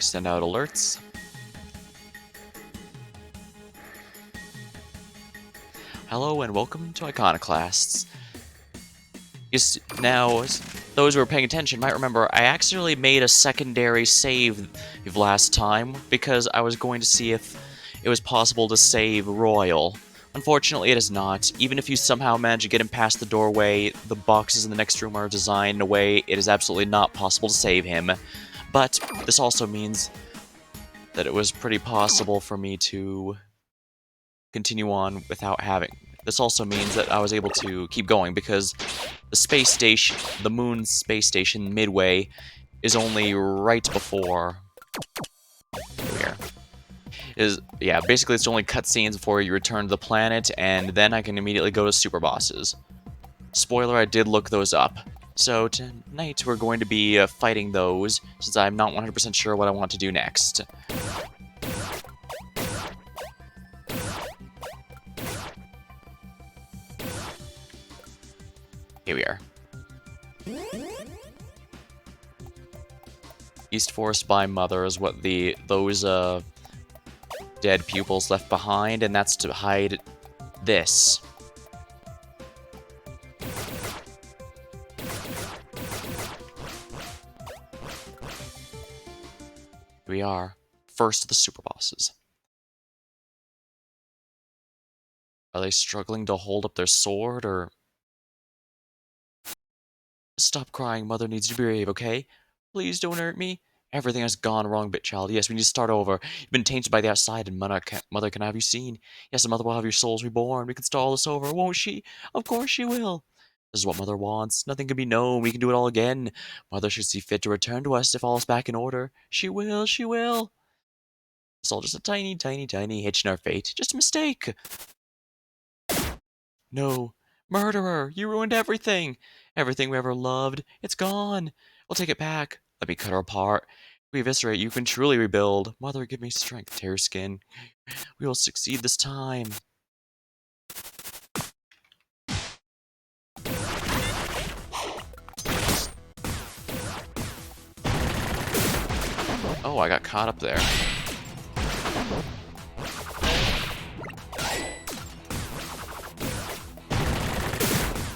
Send out alerts. Hello and welcome to Iconoclasts. Now, those who are paying attention might remember I actually made a secondary save last time because I was going to see if it was possible to save Royal. Unfortunately, it is not. Even if you somehow manage to get him past the doorway, the boxes in the next room are designed in a way it is absolutely not possible to save him. But this also means that it was pretty possible for me to continue on without having. This also means that I was able to keep going because the space station, the moon's space station, Midway, is only right before here. Yeah, basically it's only cutscenes before you return to the planet, and then I can immediately go to superbosses. Spoiler, I did look those up. So tonight we're going to be fighting those, since I'm not 100% sure what I want to do next. Here we are. East Forest by Mother is what those dead pupils left behind, and that's to hide this. Here we are, first of the superbosses. Are they struggling to hold up their sword, or... Stop crying, Mother needs to be brave, okay? Please don't hurt me. Everything has gone wrong, Bitchild. Yes, we need to start over. You've been tainted by the outside, and Mother can have you seen. Yes, and Mother will have your souls reborn. We can start all this over, won't she? Of course she will. This is what Mother wants. Nothing can be known. We can do it all again. Mother should see fit to return to us if all is back in order. She will, she will. It's all just a tiny, tiny, tiny hitch in our fate. Just a mistake. No. Murderer, you ruined everything. Everything we ever loved. It's gone. We'll take it back. Let me cut her apart. If we eviscerate, you can truly rebuild. Mother, give me strength, tear skin. We will succeed this time. Oh, I got caught up there.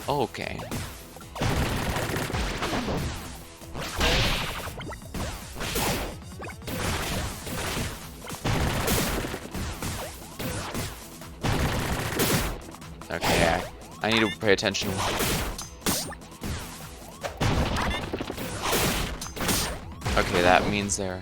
Okay. Okay, I need to pay attention. Okay, that means they're...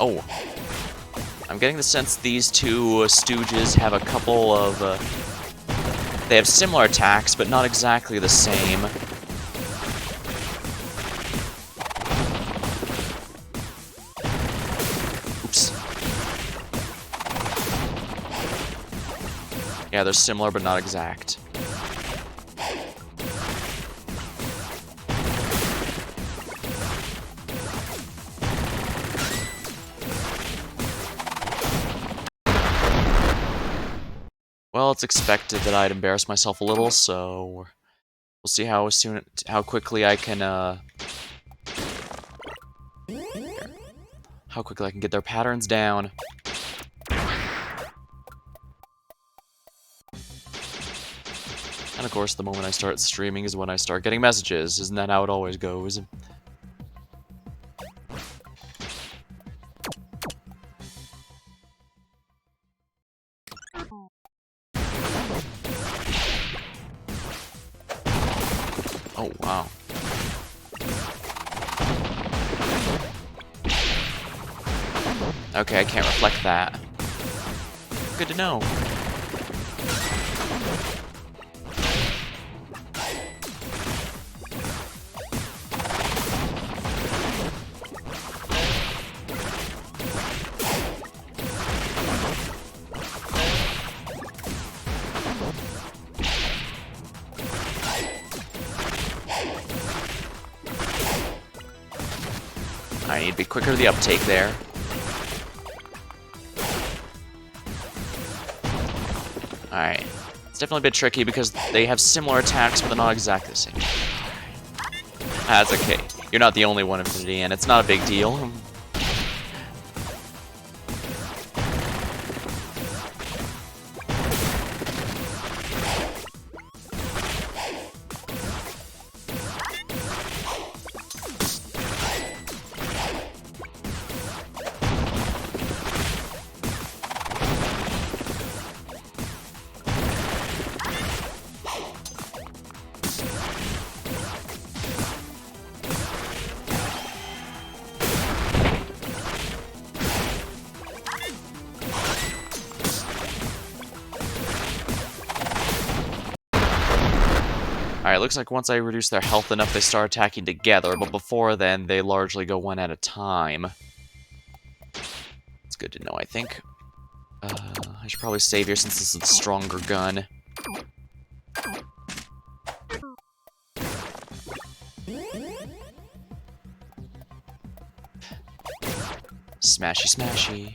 Oh. I'm getting the sense these two stooges have a couple of... They have similar attacks, but not exactly the same. Oops. Yeah, they're similar, but not exact. Well, it's expected that I'd embarrass myself a little, so we'll see how quickly I can how quickly I can get their patterns down. And of course, the moment I start streaming is when I start getting messages. Isn't that how it always goes? Oh, wow. Okay, I can't reflect that. Good to know. I need to be quicker to the uptake there. Alright. It's definitely a bit tricky because they have similar attacks, but they're not exactly the same. That's okay. You're not the only one, Infinity, and it's not a big deal. Alright, looks like once I reduce their health enough, they start attacking together, but before then, they largely go one at a time. It's good to know, I think. I should probably save here since this is the stronger gun. Smashy, smashy.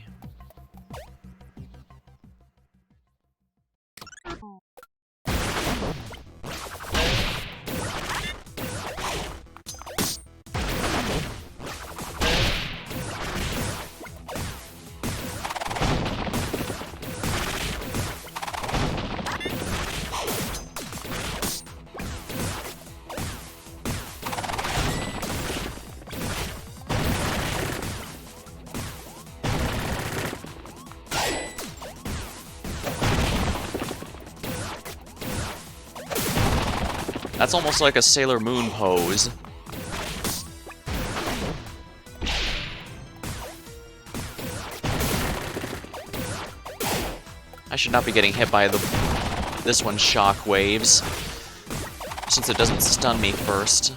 That's almost like a Sailor Moon pose. I should not be getting hit by this one's shock waves, since it doesn't stun me first.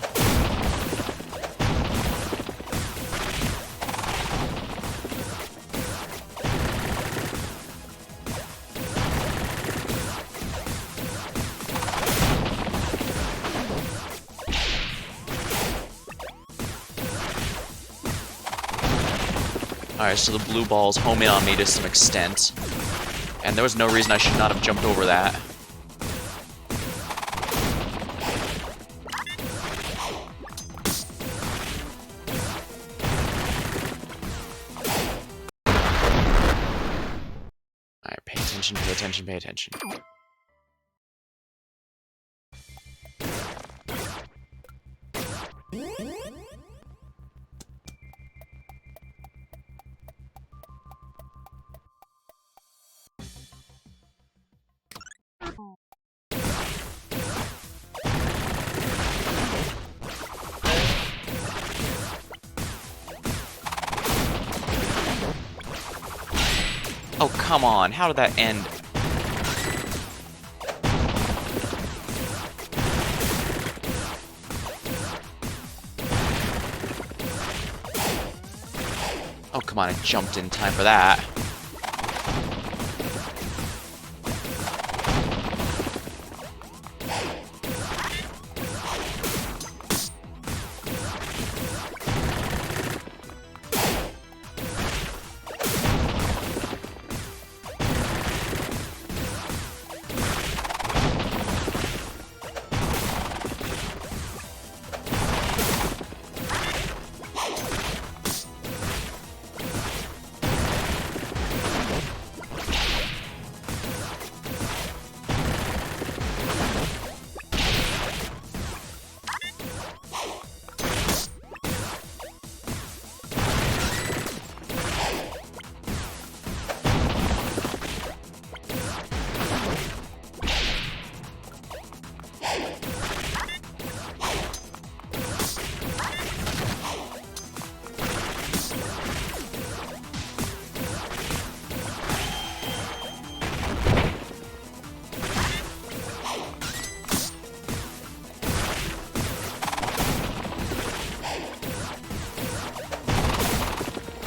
Alright, so the blue balls home in on me to some extent. And there was no reason I should not have jumped over that. Alright, pay attention, pay attention, pay attention. Oh, come on. How did that end? Oh, come on. I jumped in time for that.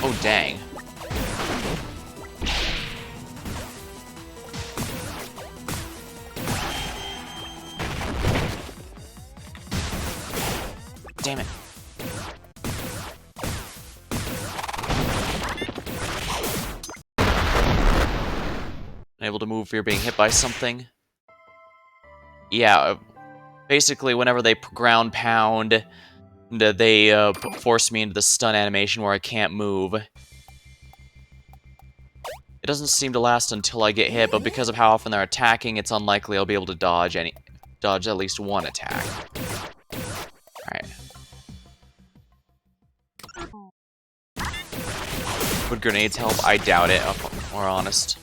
Oh, dang. Damn it. Unable to move if you're being hit by something. Yeah, basically whenever they ground pound, they force me into the stun animation where I can't move. It doesn't seem to last until I get hit, but because of how often they're attacking, it's unlikely I'll be able to dodge at least one attack. Alright. Would grenades help? I doubt it, if I'm more honest.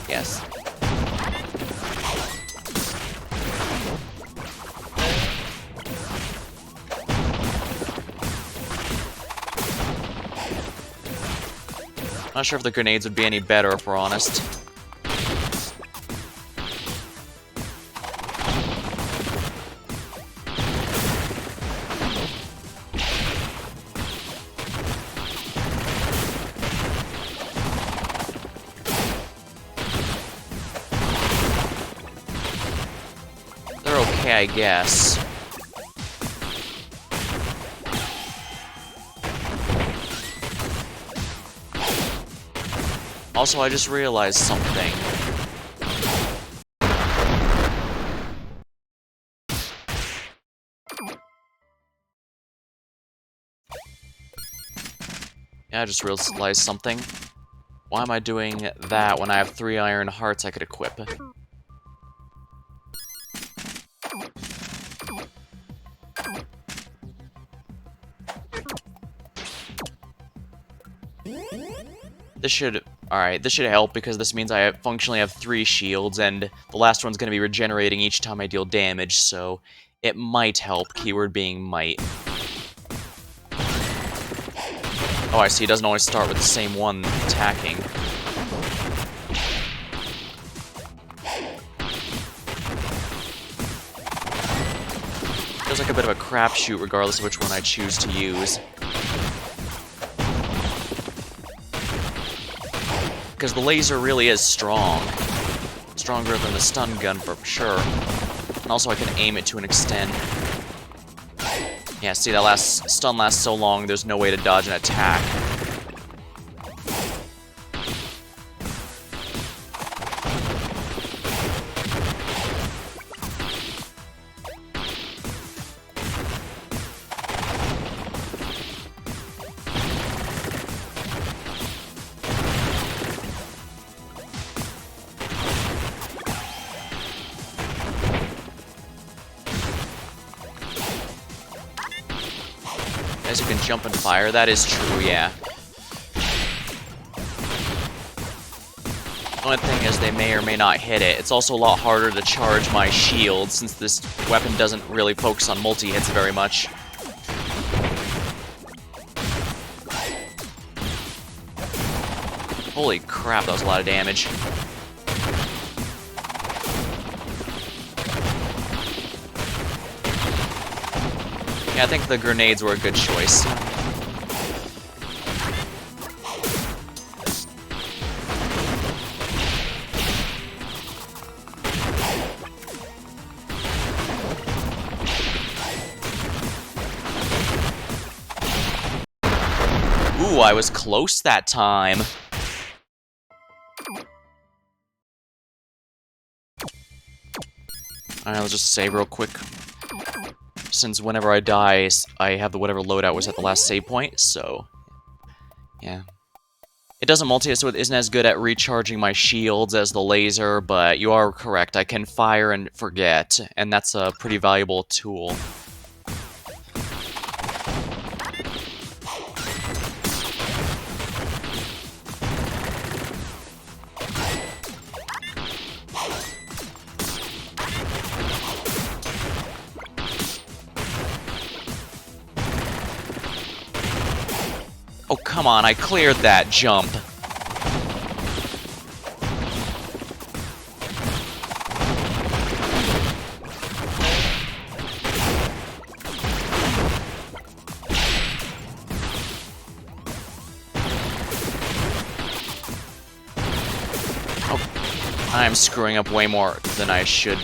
Yes. Not sure if the grenades would be any better, if we're honest. They're okay, I guess. Also, I just realized something. Yeah, I just realized something. Why am I doing that when I have 3 iron hearts I could equip? Alright, this should help because this means I functionally have 3 shields, and the last one's going to be regenerating each time I deal damage, so it might help, keyword being might. Oh, I see, it doesn't always start with the same one attacking. Feels like a bit of a crapshoot regardless of which one I choose to use. Because the laser really is strong. Stronger than the stun gun for sure. And also I can aim it to an extent. Yeah, see, that stun lasts so long, there's no way to dodge an attack. As you can jump and fire, that is true, yeah. The only thing is they may or may not hit it. It's also a lot harder to charge my shield since this weapon doesn't really focus on multi-hits very much. Holy crap, that was a lot of damage. Yeah, I think the grenades were a good choice. Ooh, I was close that time. Alright, let's just save real quick. Since whenever I die, I have the whatever loadout was at the last save point, so... yeah. It doesn't multi-hit, so it isn't as good at recharging my shields as the laser, but you are correct. I can fire and forget, and that's a pretty valuable tool. Oh, come on, I cleared that jump. I'm screwing up way more than I should.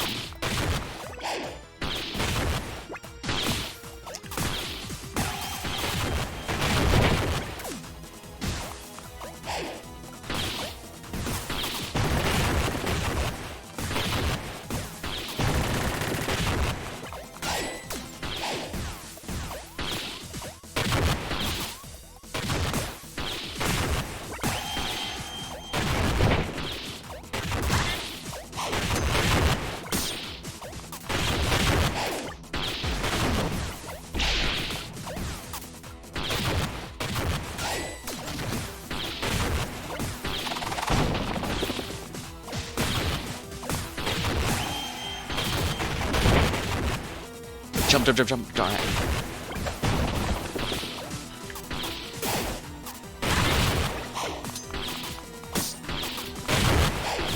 Jump, jump, jump, jump, darn it.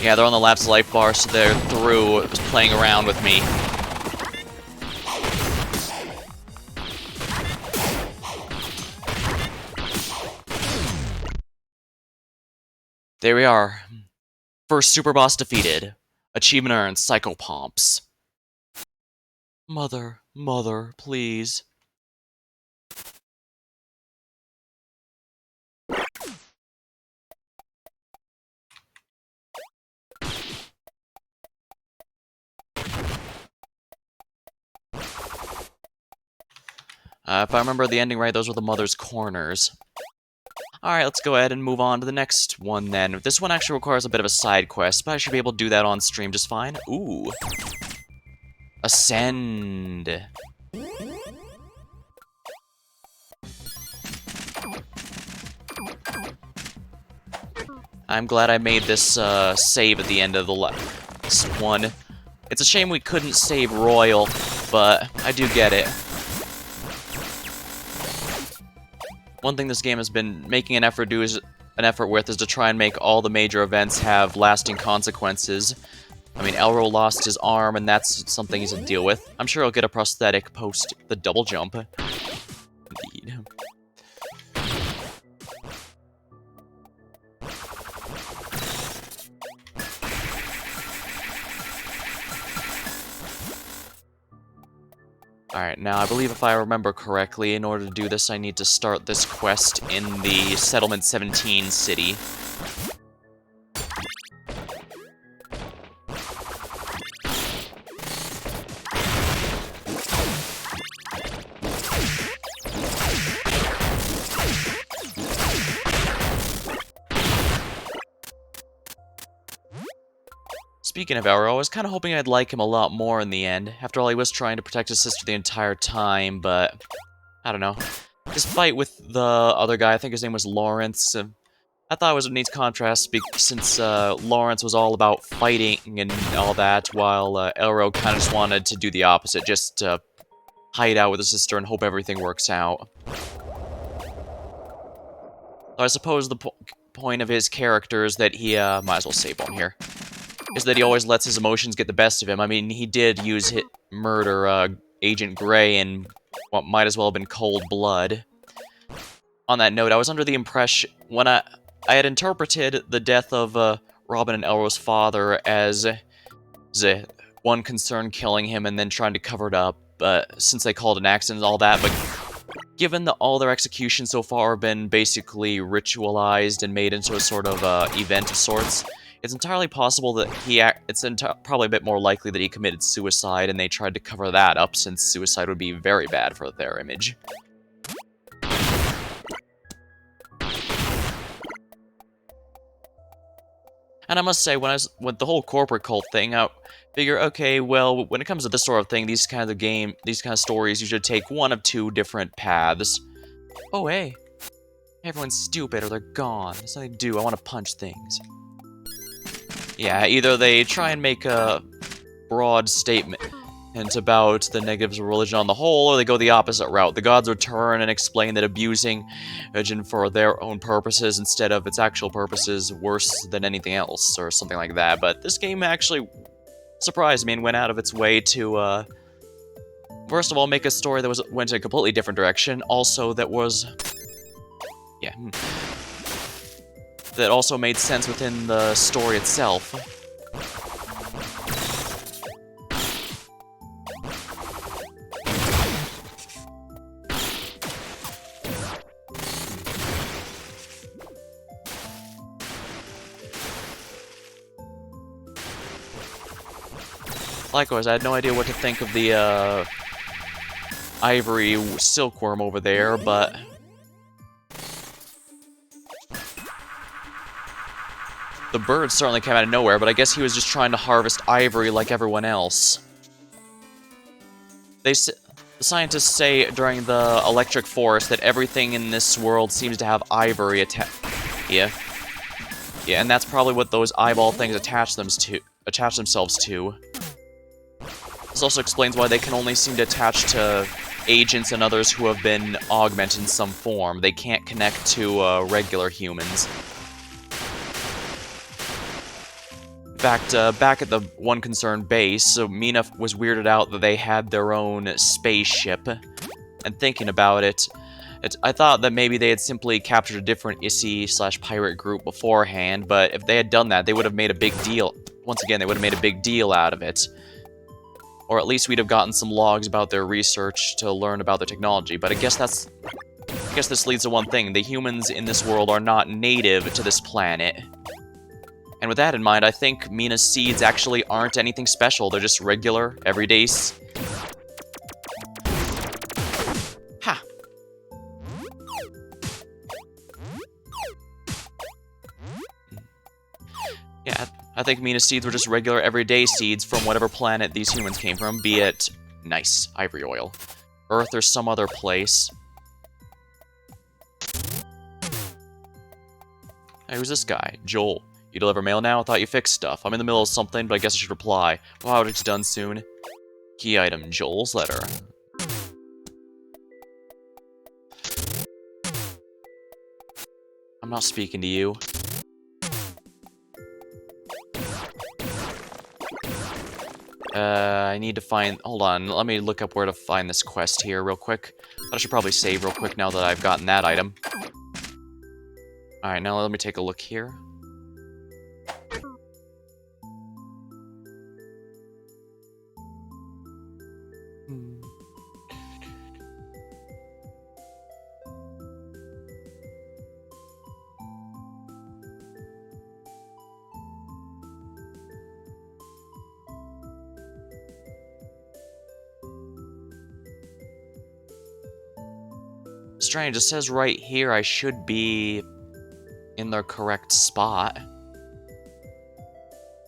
Yeah, they're on the last life bar, so they're through. It was playing around with me. There we are. First super boss defeated. Achievement earned, Psychopomps. Mother, mother, please. If I remember the ending right, those were the mother's corners. Alright, let's go ahead and move on to the next one then. This one actually requires a bit of a side quest, but I should be able to do that on stream just fine. Ooh. Ascend. I'm glad I made this save at the end of the last one. It's a shame we couldn't save Royal, but I do get it. One thing this game has been making an effort with is to try and make all the major events have lasting consequences. I mean, Elro lost his arm, and that's something he's to deal with. I'm sure he'll get a prosthetic post the double jump. Indeed. Alright, now I believe if I remember correctly, in order to do this I need to start this quest in the Settlement 17 city. Speaking of Elro, I was kind of hoping I'd like him a lot more in the end. After all, he was trying to protect his sister the entire time, but I don't know. His fight with the other guy, I think his name was Lawrence, I thought it was a neat contrast since Lawrence was all about fighting and all that, while Elro kind of just wanted to do the opposite, just hide out with his sister and hope everything works out. So I suppose the point of his character is that he, might as well save on here, is that he always lets his emotions get the best of him. I mean, he did murder Agent Gray in what might as well have been cold blood. On that note, I was under the impression, when I had interpreted the death of Robin and Elro's father as one concern killing him and then trying to cover it up, since they called it an accident and all that, but given that all their executions so far have been basically ritualized and made into a sort of event of sorts, it's entirely possible that it's probably a bit more likely that he committed suicide and they tried to cover that up, since suicide would be very bad for their image. And I must say, with the whole corporate cult thing, I figure, okay, well, when it comes to this sort of thing, these kind of stories, you should take one of two different paths. Oh, hey. Everyone's stupid or they're gone. That's what they do. I want to punch things. Yeah, either they try and make a broad statement about the negatives of religion on the whole, or they go the opposite route. The gods return and explain that abusing religion for their own purposes instead of its actual purposes worse than anything else, or something like that. But this game actually surprised me and went out of its way to, first of all, make a story that went in a completely different direction. Also, that also made sense within the story itself. Likewise, I had no idea what to think of the, ivory silkworm over there, but... The bird certainly came out of nowhere, but I guess he was just trying to harvest ivory like everyone else. The scientists say during the electric forest that everything in this world seems to have ivory Yeah, and that's probably what those eyeball things attach themselves to. This also explains why they can only seem to attach to agents and others who have been augmented in some form. They can't connect to regular humans. In fact, back at the One Concern base, so Mina was weirded out that they had their own spaceship. And thinking about it, I thought that maybe they had simply captured a different Issy/pirate group beforehand, but if they had done that, they would have made a big deal. Once again, they would have made a big deal out of it. Or at least we'd have gotten some logs about their research to learn about their technology, but I guess this leads to one thing. The humans in this world are not native to this planet. And with that in mind, I think Mina's seeds actually aren't anything special. They're just regular, everyday Ha! Yeah, I think Mina's seeds were just regular, everyday seeds from whatever planet these humans came from, be it... Nice, ivory oil. Earth or some other place. Hey, who's this guy? Joel. You deliver mail now? I thought you fixed stuff. I'm in the middle of something, but I guess I should reply. Wow, it's done soon. Key item, Joel's letter. I'm not speaking to you. I need to find... Hold on, let me look up where to find this quest here real quick. I should probably save real quick now that I've gotten that item. Alright, now let me take a look here. Strange, it says right here I should be in the correct spot.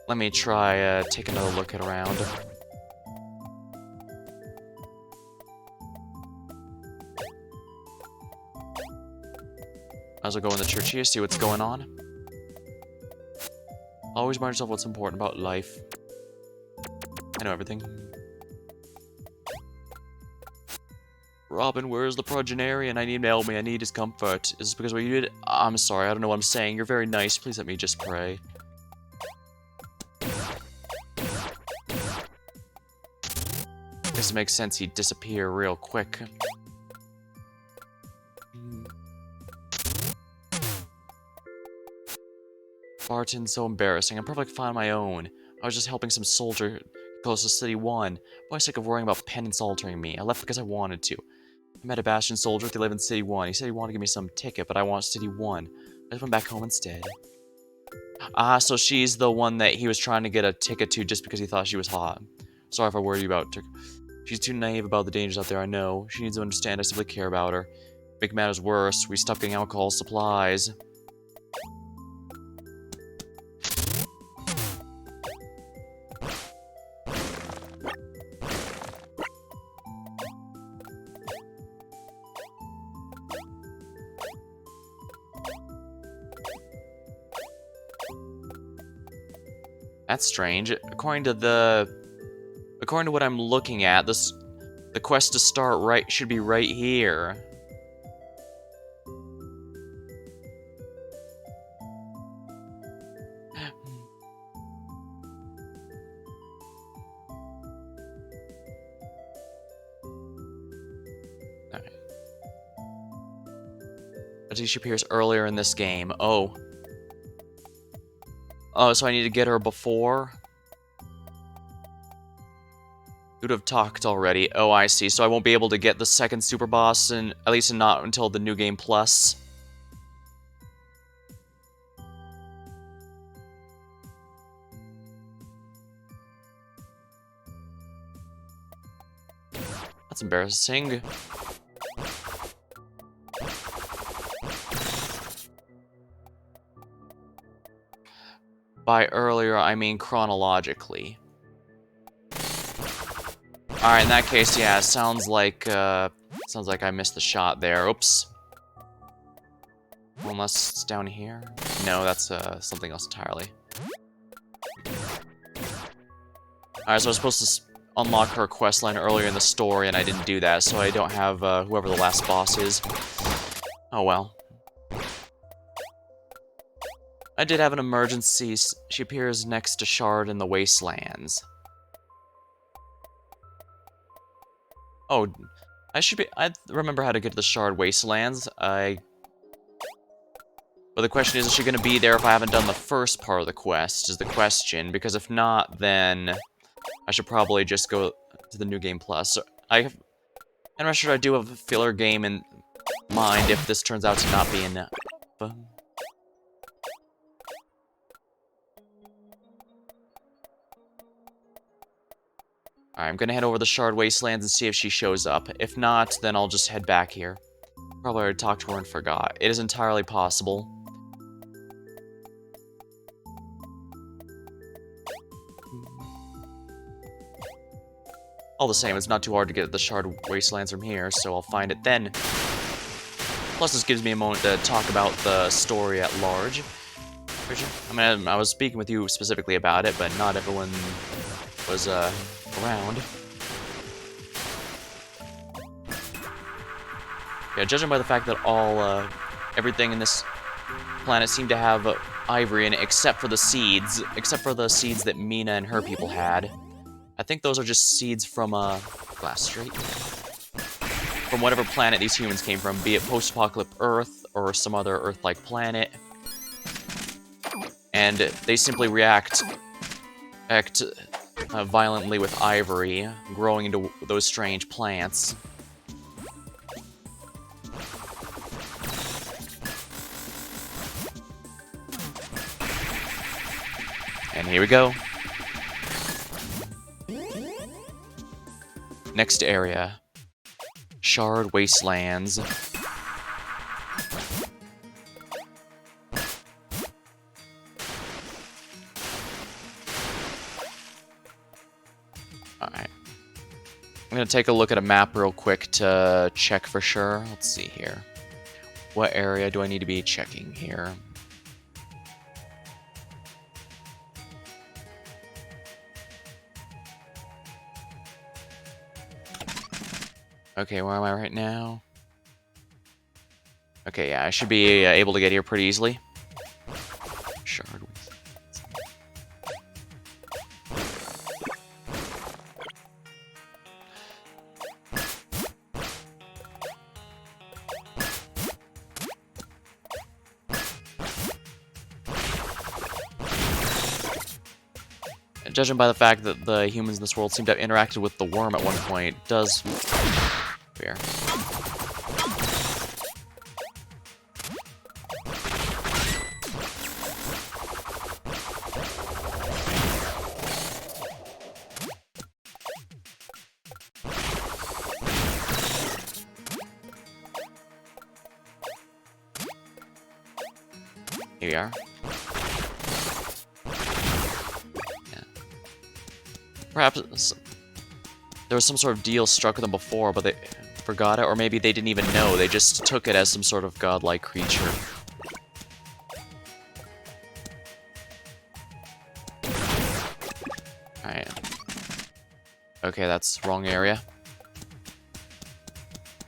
Let me try take another look around. Might as well go in the church here, see what's going on. Always remind yourself what's important about life. I know everything. Robin, where's the progenarian? I need him to help me. I need his comfort. Is this because what you did? I'm sorry, I don't know what I'm saying. You're very nice. Please let me just pray. Guess it makes sense he'd disappear real quick. Barton's so embarrassing. I'm perfectly fine on my own. I was just helping some soldier close to City 1. I'm always sick of worrying about penance altering me. I left because I wanted to. I met a Bastion soldier. They live in City 1. He said he wanted to give me some ticket, but I want City 1. I just went back home instead. Ah, so she's the one that he was trying to get a ticket to just because he thought she was hot. Sorry if I worried you about her. She's too naive about the dangers out there, I know. She needs to understand I simply care about her. Make matters worse, we stopped getting alcohol supplies. That's strange. According to what I'm looking at, the quest to start should be right here. Okay. She appears earlier in this game. Oh. Oh, so I need to get her before? Who'd have talked already? Oh, I see. So I won't be able to get the second super boss, and at least not until the New Game Plus. That's embarrassing. By earlier, I mean chronologically. Alright, in that case, yeah, sounds like I missed the shot there. Oops. Unless it's down here? No, that's something else entirely. Alright, so I was supposed to unlock her quest line earlier in the story, and I didn't do that, so I don't have whoever the last boss is. Oh well. I did have an emergency. She appears next to Shard in the Wastelands. Oh, I remember how to get to the Shard Wastelands. But the question is she going to be there if I haven't done the first part of the quest, is the question. Because if not, then I should probably just go to the New Game Plus. I'm not sure I do have a filler game in mind if this turns out to not be enough. Alright, I'm gonna head over the Shard Wastelands and see if she shows up. If not, then I'll just head back here. Probably already talked to her and forgot. It is entirely possible. All the same, it's not too hard to get to the Shard Wastelands from here, so I'll find it then. Plus, this gives me a moment to talk about the story at large. I mean, I was speaking with you specifically about it, but not everyone was, around. Yeah, judging by the fact that everything in this planet seemed to have ivory in it, except for the seeds that Mina and her people had. I think those are just seeds from, Glass Strait. From whatever planet these humans came from, be it post-apocalyptic Earth or some other Earth-like planet. And they simply act violently with ivory, growing into those strange plants. And here we go. Next area. Shard Wastelands. Alright. I'm gonna take a look at a map real quick to check for sure. Let's see here. What area do I need to be checking here? Okay, where am I right now? Okay, yeah, I should be able to get here pretty easily. Shard. Judging by the fact that the humans in this world seem to have interacted with the worm at one point, does... Fair. Here we are. Perhaps there was some sort of deal struck with them before, but they forgot it, or maybe they didn't even know. They just took it as some sort of godlike creature. Alright. Okay, that's wrong area.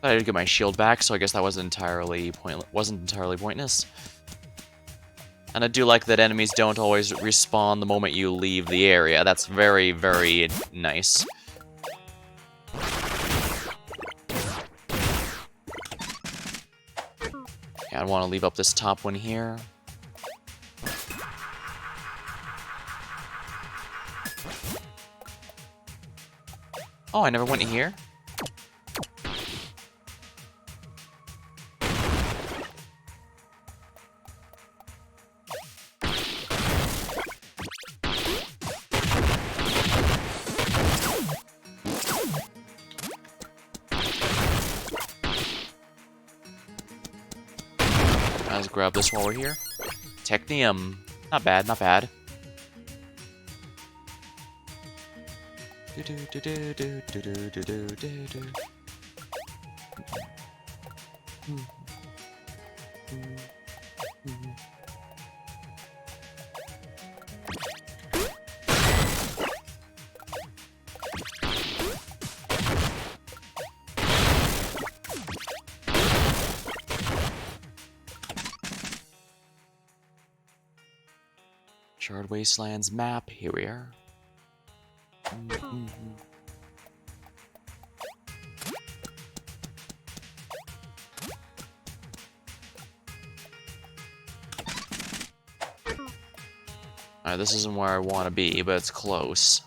I did get my shield back, so I guess that wasn't entirely pointless. And I do like that enemies don't always respawn the moment you leave the area. That's very, very nice. Yeah, I want to leave up this top one here. Oh, I never went here? Let's grab this while we're here. Technium. Not bad, not bad. Charred Wastelands map. Here we are. Alright, this isn't where I want to be, but it's close.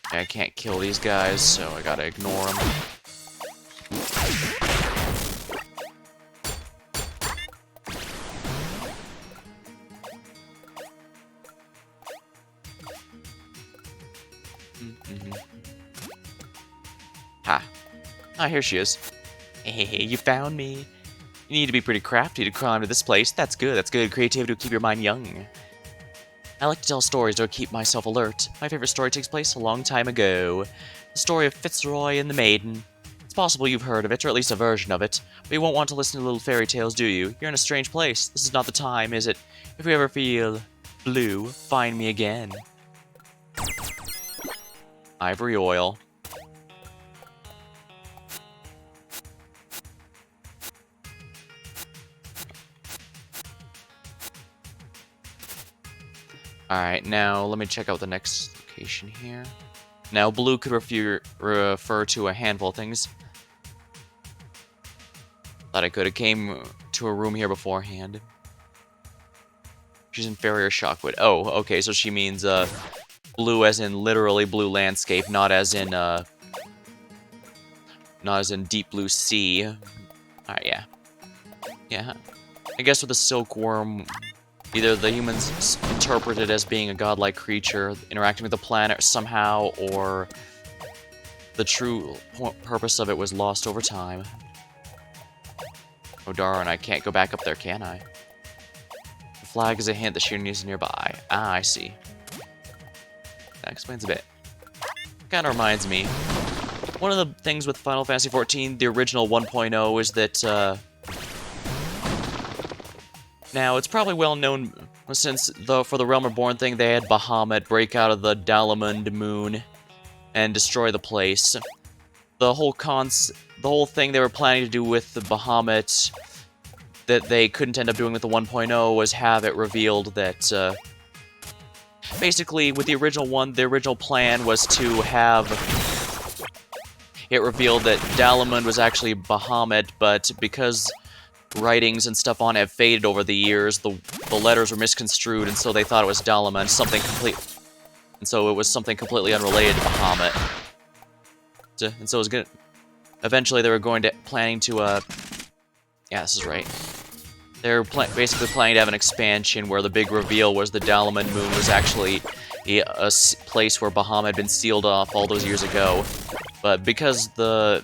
I can't kill these guys, so I gotta ignore them. Ha. Ah, here she is. Hey, you found me. You need to be pretty crafty to climb to this place. That's good. That's good creativity to keep your mind young. I like to tell stories to keep myself alert. My favorite story takes place a long time ago. The story of Fitzroy and the Maiden. It's possible you've heard of it, or at least a version of it, but you won't want to listen to little fairy tales, do you? You're in a strange place. This is not the time, is it? If you ever feel blue, find me again. Ivory oil. Alright, now let me check out the next location here. Now, blue could refer to a handful of things. Thought I could have came to a room here beforehand. She's inferior shockwood. Oh, okay, so she means blue as in literally blue landscape, not as in deep blue sea. Alright, yeah. Yeah. I guess with the silkworm, either the humans interpret it as being a godlike creature interacting with the planet somehow, or the true purpose of it was lost over time. Oh darn, I can't go back up there, can I? The flag is a hint that Shirin is nearby. Ah, I see. That explains a bit. Kinda reminds me. One of the things with Final Fantasy XIV, the original 1.0, is that, now, it's probably well known since, for the Realm Reborn thing, they had Bahamut break out of the Dalamund moon and destroy the place. The whole thing they were planning to do with the Bahamut that they couldn't end up doing with the 1.0 was have it revealed that, basically, with the original one, the original plan was to have it revealed that Dalamund was actually Bahamut, but because writings and stuff on it have faded over the years, the letters were misconstrued, and so they thought it was Dalamund, and so it was something completely unrelated to Bahamut. And so it was good. Eventually, they were planning to, yeah, this is right. They were basically planning to have an expansion where the big reveal was the Dalamund moon was actually a place where Bahamut had been sealed off all those years ago. But because the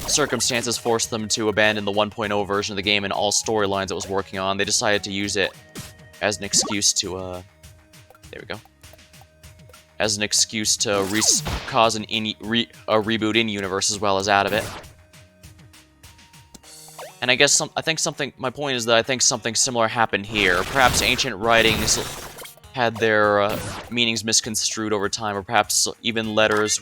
circumstances forced them to abandon the 1.0 version of the game and all storylines it was working on, they decided to use it as an excuse to, there we go. As an excuse to cause a reboot in-universe as well as out of it. And I guess my point is that I think something similar happened here. Perhaps ancient writings had their meanings misconstrued over time, or perhaps even letters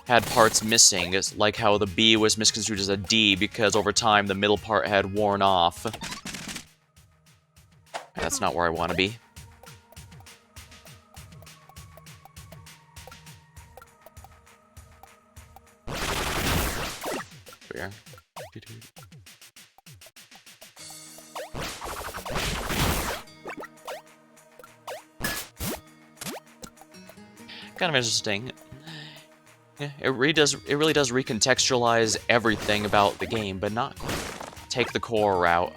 had parts missing. It's like how the B was misconstrued as a D because over time the middle part had worn off. That's not where I want to be. Where? Kind of interesting. Yeah, it really does recontextualize everything about the game, but not take the core route.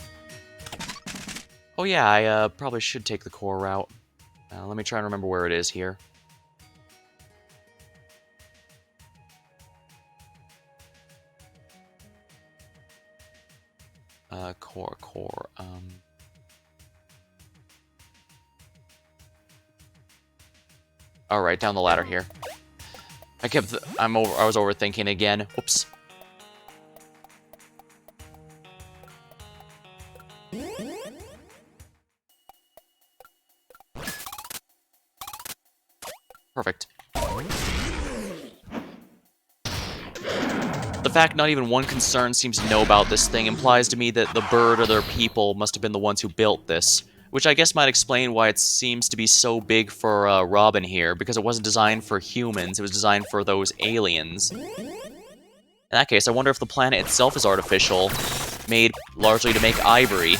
Oh yeah, I probably should take the core route. Let me try and remember where it is here. Core. Alright, down the ladder here. I was overthinking again. Whoops. Perfect. The fact not even one concern seems to know about this thing implies to me that the bird or their people must have been the ones who built this, which I guess might explain why it seems to be so big for Robin here, because it wasn't designed for humans, it was designed for those aliens. In that case, I wonder if the planet itself is artificial, made largely to make ivory.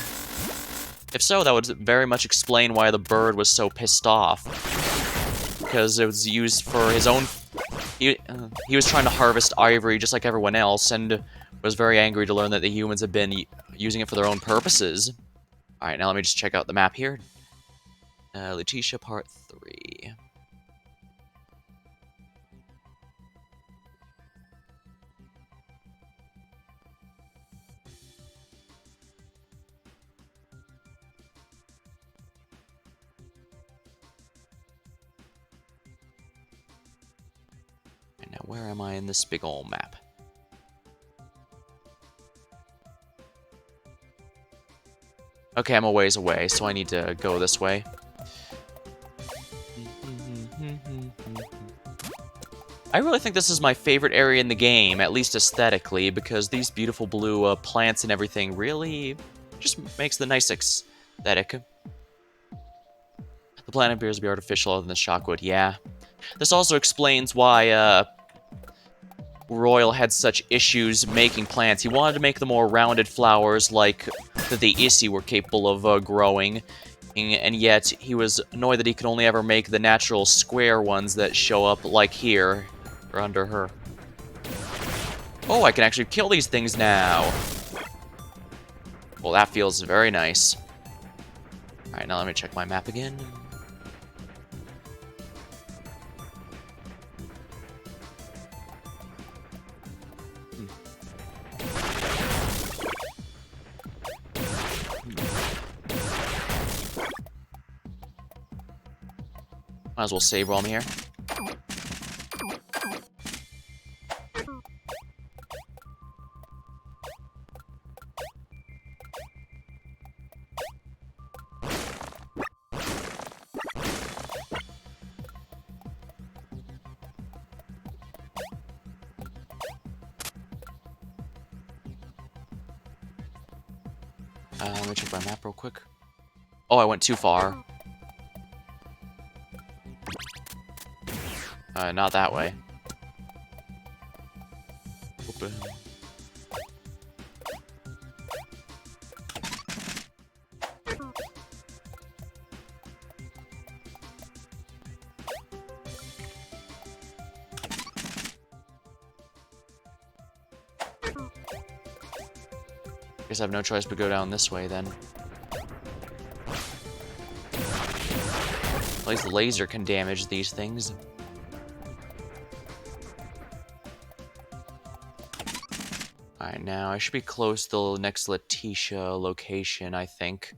If so, that would very much explain why the bird was so pissed off, because it was used for his own... He was trying to harvest ivory just like everyone else, and was very angry to learn that the humans had been using it for their own purposes. Alright, now let me just check out the map here. Letitia Part 3. And now where am I in this big ol' map? Okay, I'm a ways away, so I need to go this way. I really think this is my favorite area in the game, at least aesthetically, because these beautiful blue plants and everything really just makes the nice aesthetic. The planet appears to be artificial other than the shockwood, yeah. This also explains why Royal had such issues making plants. He wanted to make the more rounded flowers like that the Issy were capable of growing, and yet he was annoyed that he could only ever make the natural square ones that show up like here, or under her. Oh, I can actually kill these things now! Well, that feels very nice. Alright, now let me check my map again. Might as well save while I'm here. Let me check my map real quick. Oh, I went too far. Not that way. Open. Guess I have no choice but go down this way then. At least the laser can damage these things. Alright, now I should be close to the next Letitia location, I think.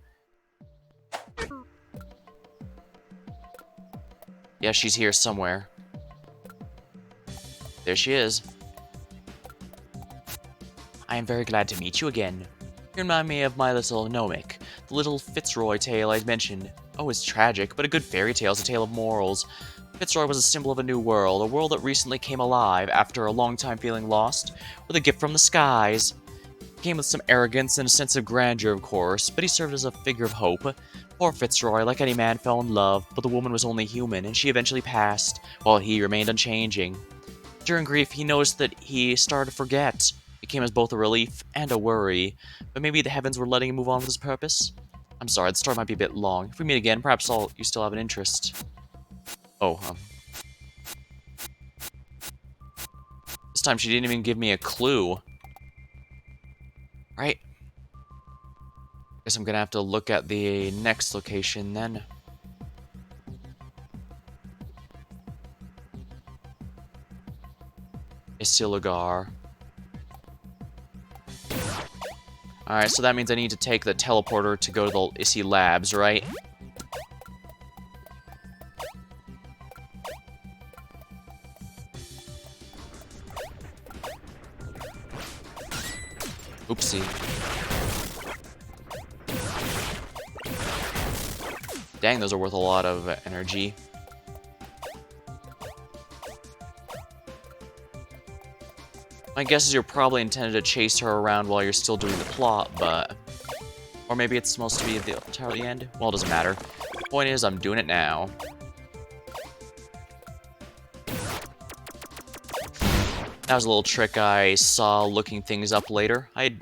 Yeah, she's here somewhere. There she is. I am very glad to meet you again. You remind me of my little Nomic, the little Fitzroy tale I'd mentioned. Oh, it's tragic, but a good fairy tale is a tale of morals. Fitzroy was a symbol of a new world, a world that recently came alive after a long time feeling lost, with a gift from the skies. He came with some arrogance and a sense of grandeur, of course, but he served as a figure of hope. Poor Fitzroy, like any man, fell in love, but the woman was only human, and she eventually passed, while he remained unchanging. During grief, he noticed that he started to forget. It came as both a relief and a worry, but maybe the heavens were letting him move on with his purpose? I'm sorry, the story might be a bit long. If we meet again, perhaps you still have an interest. Oh, this time she didn't even give me a clue. Right. Guess I'm gonna have to look at the next location then. Siligar. Alright, so that means I need to take the teleporter to go to the Issy Labs, right? Oopsie. Dang, those are worth a lot of energy. My guess is you're probably intended to chase her around while you're still doing the plot, but... Or maybe it's supposed to be at the entirely end? Well, it doesn't matter. Point is, I'm doing it now. That was a little trick I saw looking things up later. Kind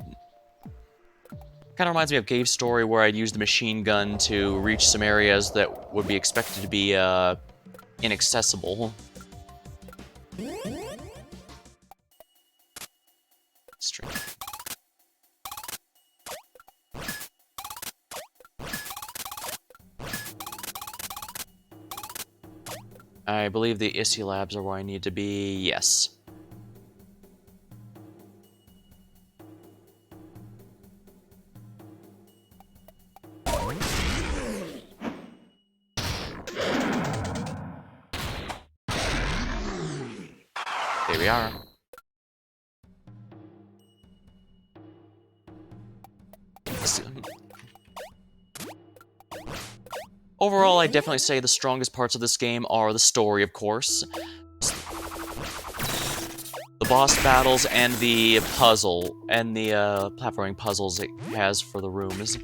of reminds me of Cave Story, where I'd use the machine gun to reach some areas that would be expected to be, inaccessible. Strength. I believe the Issy Labs are where I need to be. Yes. There we are. Overall, I'd definitely say the strongest parts of this game are the story, of course, the boss battles, and the puzzle, and the platforming puzzles it has for the rooms.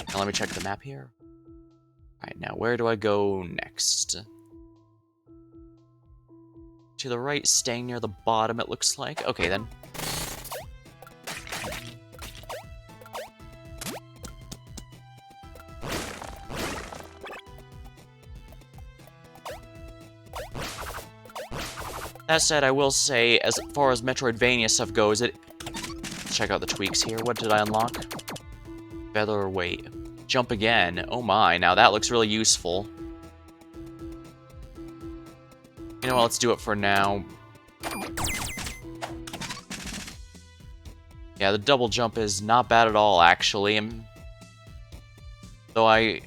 Now let me check the map here. Alright, now where do I go next? To the right, staying near the bottom, it looks like. Okay, then. That said, I will say, as far as Metroidvania stuff goes, let's check out the tweaks here. What did I unlock? Featherweight. Jump again. Oh my, now that looks really useful. You know what, let's do it for now. Yeah, the double jump is not bad at all, actually. Though I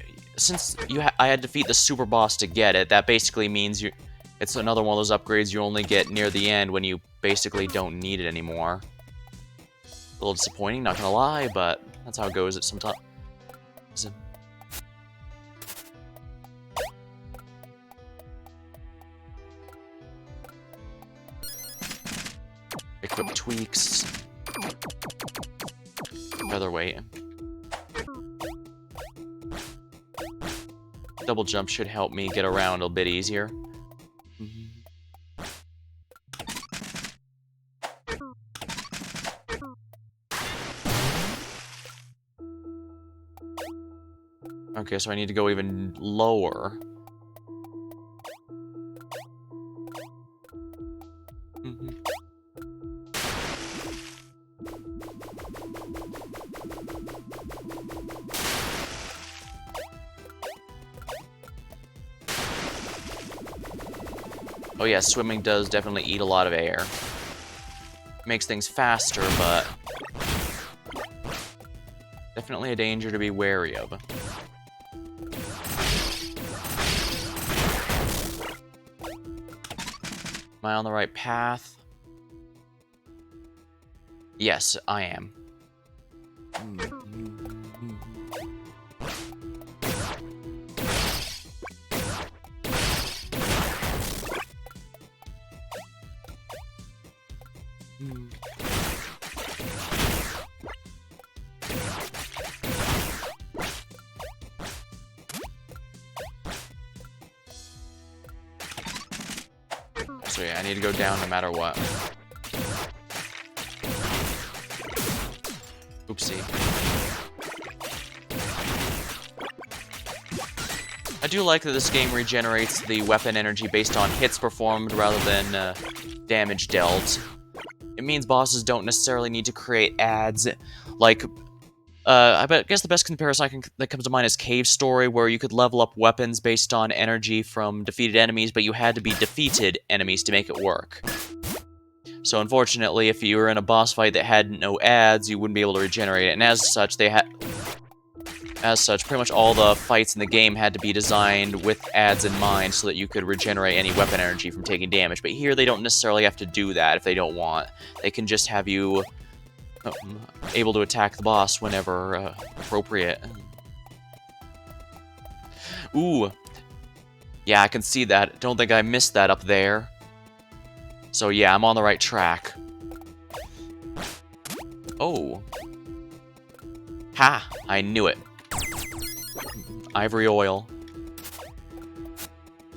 had to defeat the super boss to get it, that basically means it's another one of those upgrades you only get near the end when you basically don't need it anymore. A little disappointing, not gonna lie, but that's how it goes at sometimes. Equip tweaks. Featherweight. Double jump should help me get around a bit easier. Okay, so I need to go even lower. Oh yeah, swimming does definitely eat a lot of air. Makes things faster, but definitely a danger to be wary of. Am I on the right path? Yes, I am. So yeah, I need to go down no matter what. Oopsie. I do like that this game regenerates the weapon energy based on hits performed rather than damage dealt. It means bosses don't necessarily need to create ads like... I guess the best comparison that comes to mind is Cave Story, where you could level up weapons based on energy from defeated enemies, but you had to be defeated enemies to make it work. So unfortunately, if you were in a boss fight that had no ads, you wouldn't be able to regenerate it. And as such, pretty much all the fights in the game had to be designed with ads in mind so that you could regenerate any weapon energy from taking damage. But here, they don't necessarily have to do that if they don't want. They can just have you able to attack the boss whenever appropriate. Ooh. Yeah, I can see that. Don't think I missed that up there. So yeah, I'm on the right track. Oh. Ha! I knew it. Ivory oil.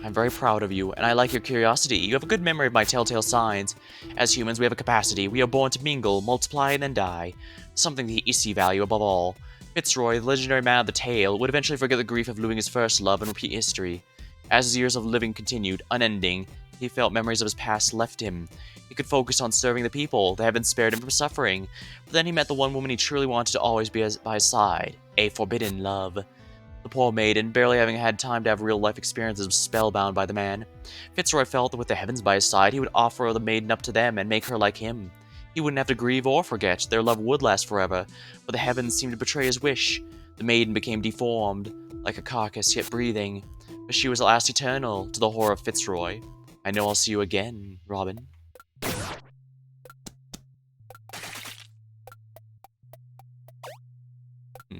I'm very proud of you, and I like your curiosity. You have a good memory of my telltale signs. As humans, we have a capacity. We are born to mingle, multiply, and then die. Something the Issei value above all. Fitzroy, the legendary man of the tale, would eventually forget the grief of losing his first love and repeat history. As his years of living continued, unending, he felt memories of his past left him. He could focus on serving the people that had been spared him from suffering. But then he met the one woman he truly wanted to always be by his side. A forbidden love. The poor maiden, barely having had time to have real-life experiences, was spellbound by the man. Fitzroy felt that with the heavens by his side, he would offer the maiden up to them and make her like him. He wouldn't have to grieve or forget. Their love would last forever. But the heavens seemed to betray his wish. The maiden became deformed, like a carcass, yet breathing. But she was at last eternal, to the horror of Fitzroy. I know I'll see you again, Robin.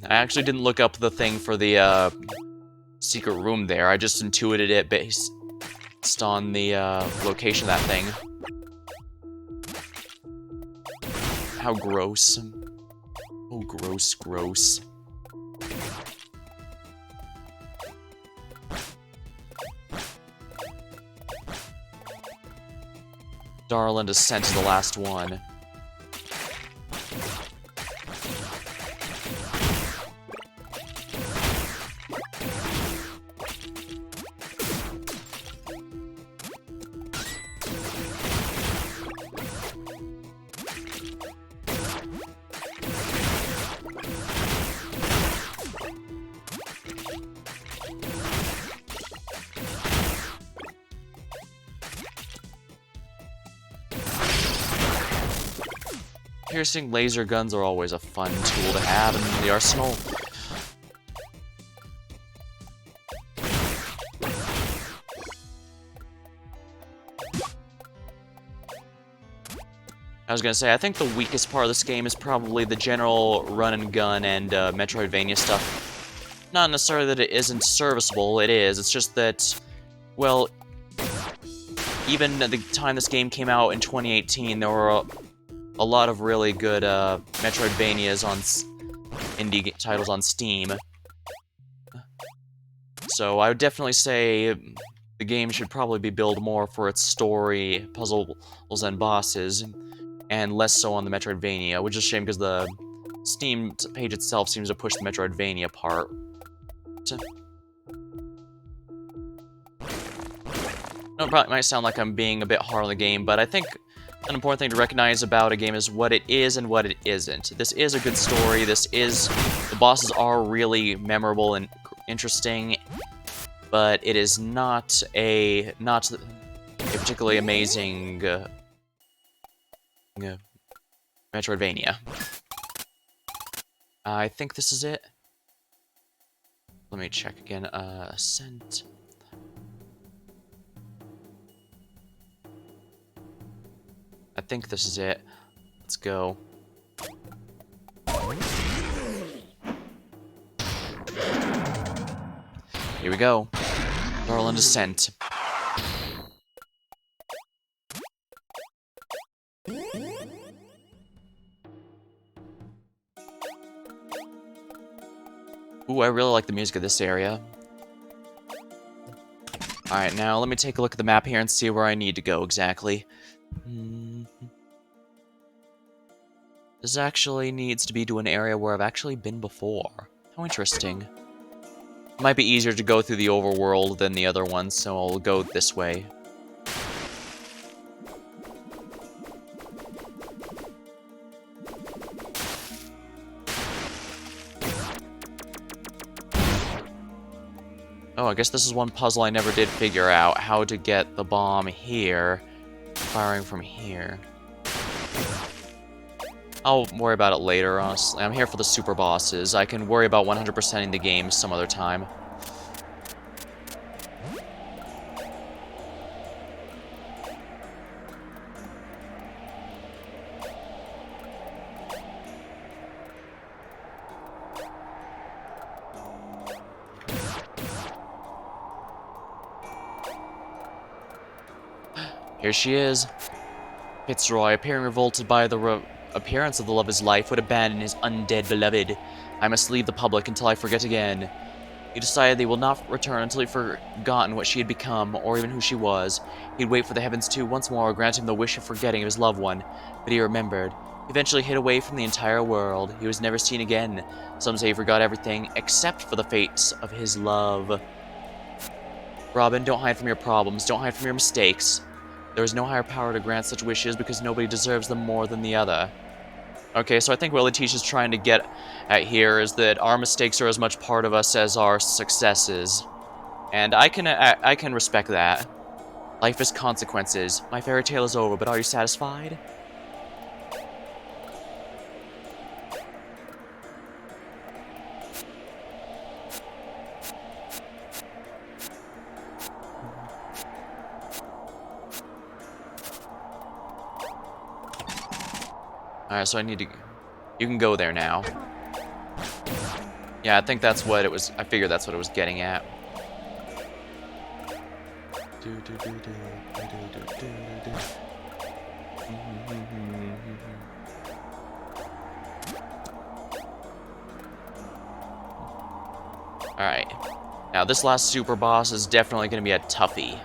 I actually didn't look up the thing for the secret room there. I just intuited it based on the location of that thing. How gross. Oh, gross, gross. Darland is sent to the last one. Piercing laser guns are always a fun tool to have in the arsenal. I was gonna say, I think the weakest part of this game is probably the general run and gun and Metroidvania stuff. Not necessarily that it isn't serviceable, it is. It's just that, well, even at the time this game came out in 2018, there were a lot of really good Metroidvanias on indie titles on Steam. So I would definitely say the game should probably be billed more for its story, puzzles, and bosses, and less so on the Metroidvania, which is a shame because the Steam page itself seems to push the Metroidvania part. It probably might sound like I'm being a bit hard on the game, but I think an important thing to recognize about a game is what it is and what it isn't. This is a good story. The bosses are really memorable and interesting, but it is not a particularly amazing Metroidvania. I think this is it. Let me check again. Ascent. I think this is it. Let's go. Here we go. Darland Ascent. Ooh, I really like the music of this area. Alright, now let me take a look at the map here and see where I need to go exactly. This actually needs to be to an area where I've actually been before. How interesting. It might be easier to go through the overworld than the other ones, so I'll go this way. Oh, I guess this is one puzzle I never did figure out. How to get the bomb here, firing from here. I'll worry about it later, honestly. I'm here for the super bosses. I can worry about 100%ing the game some other time. Here she is. Fitzroy, appearing revolted by the appearance of the love of his life, would abandon his undead beloved. I must leave the public until I forget again. He decided they will not return until he'd forgotten what she had become, or even who she was. He'd wait for the heavens to, once more, grant him the wish of forgetting of his loved one. But he remembered. He eventually hid away from the entire world. He was never seen again. Some say he forgot everything, except for the fates of his love. Robin, don't hide from your problems. Don't hide from your mistakes. There is no higher power to grant such wishes because nobody deserves them more than the other. Okay, so I think what Letitia's trying to get at here is that our mistakes are as much part of us as our successes. And I can respect that. Life is consequences. My fairy tale is over, but are you satisfied? Alright, so I need to... You can go there now. Yeah, I think that's what it was... I figured that's what it was getting at. Alright. Now, this last super boss is definitely going to be a toughie.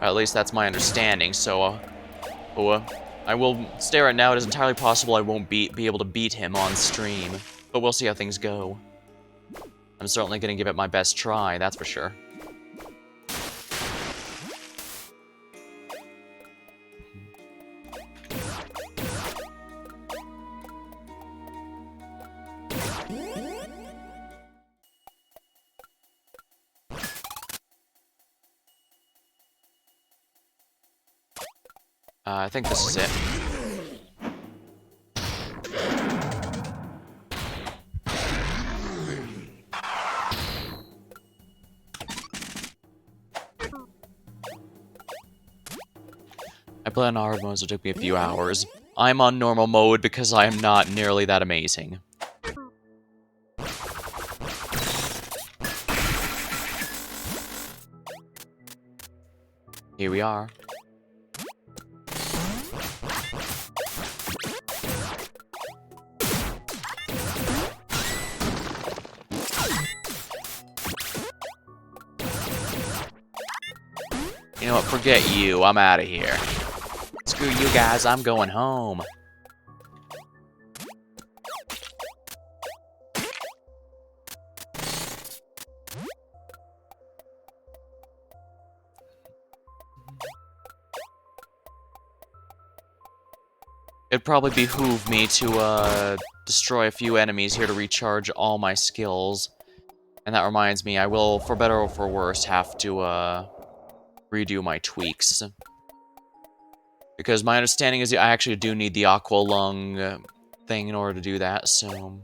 Or at least that's my understanding, so... I will stare at now. It is entirely possible I won't be able to beat him on stream. But we'll see how things go. I'm certainly going to give it my best try, that's for sure. I think this is it. I play on hard mode, so it took me a few hours. I'm on normal mode because I am not nearly that amazing. Here we are. You know what, forget you, I'm out of here. Screw you guys, I'm going home. It'd probably behoove me to, destroy a few enemies here to recharge all my skills. And that reminds me, I will, for better or for worse, have to, redo my tweaks. Because my understanding is I actually do need the Aqua Lung thing in order to do that, so...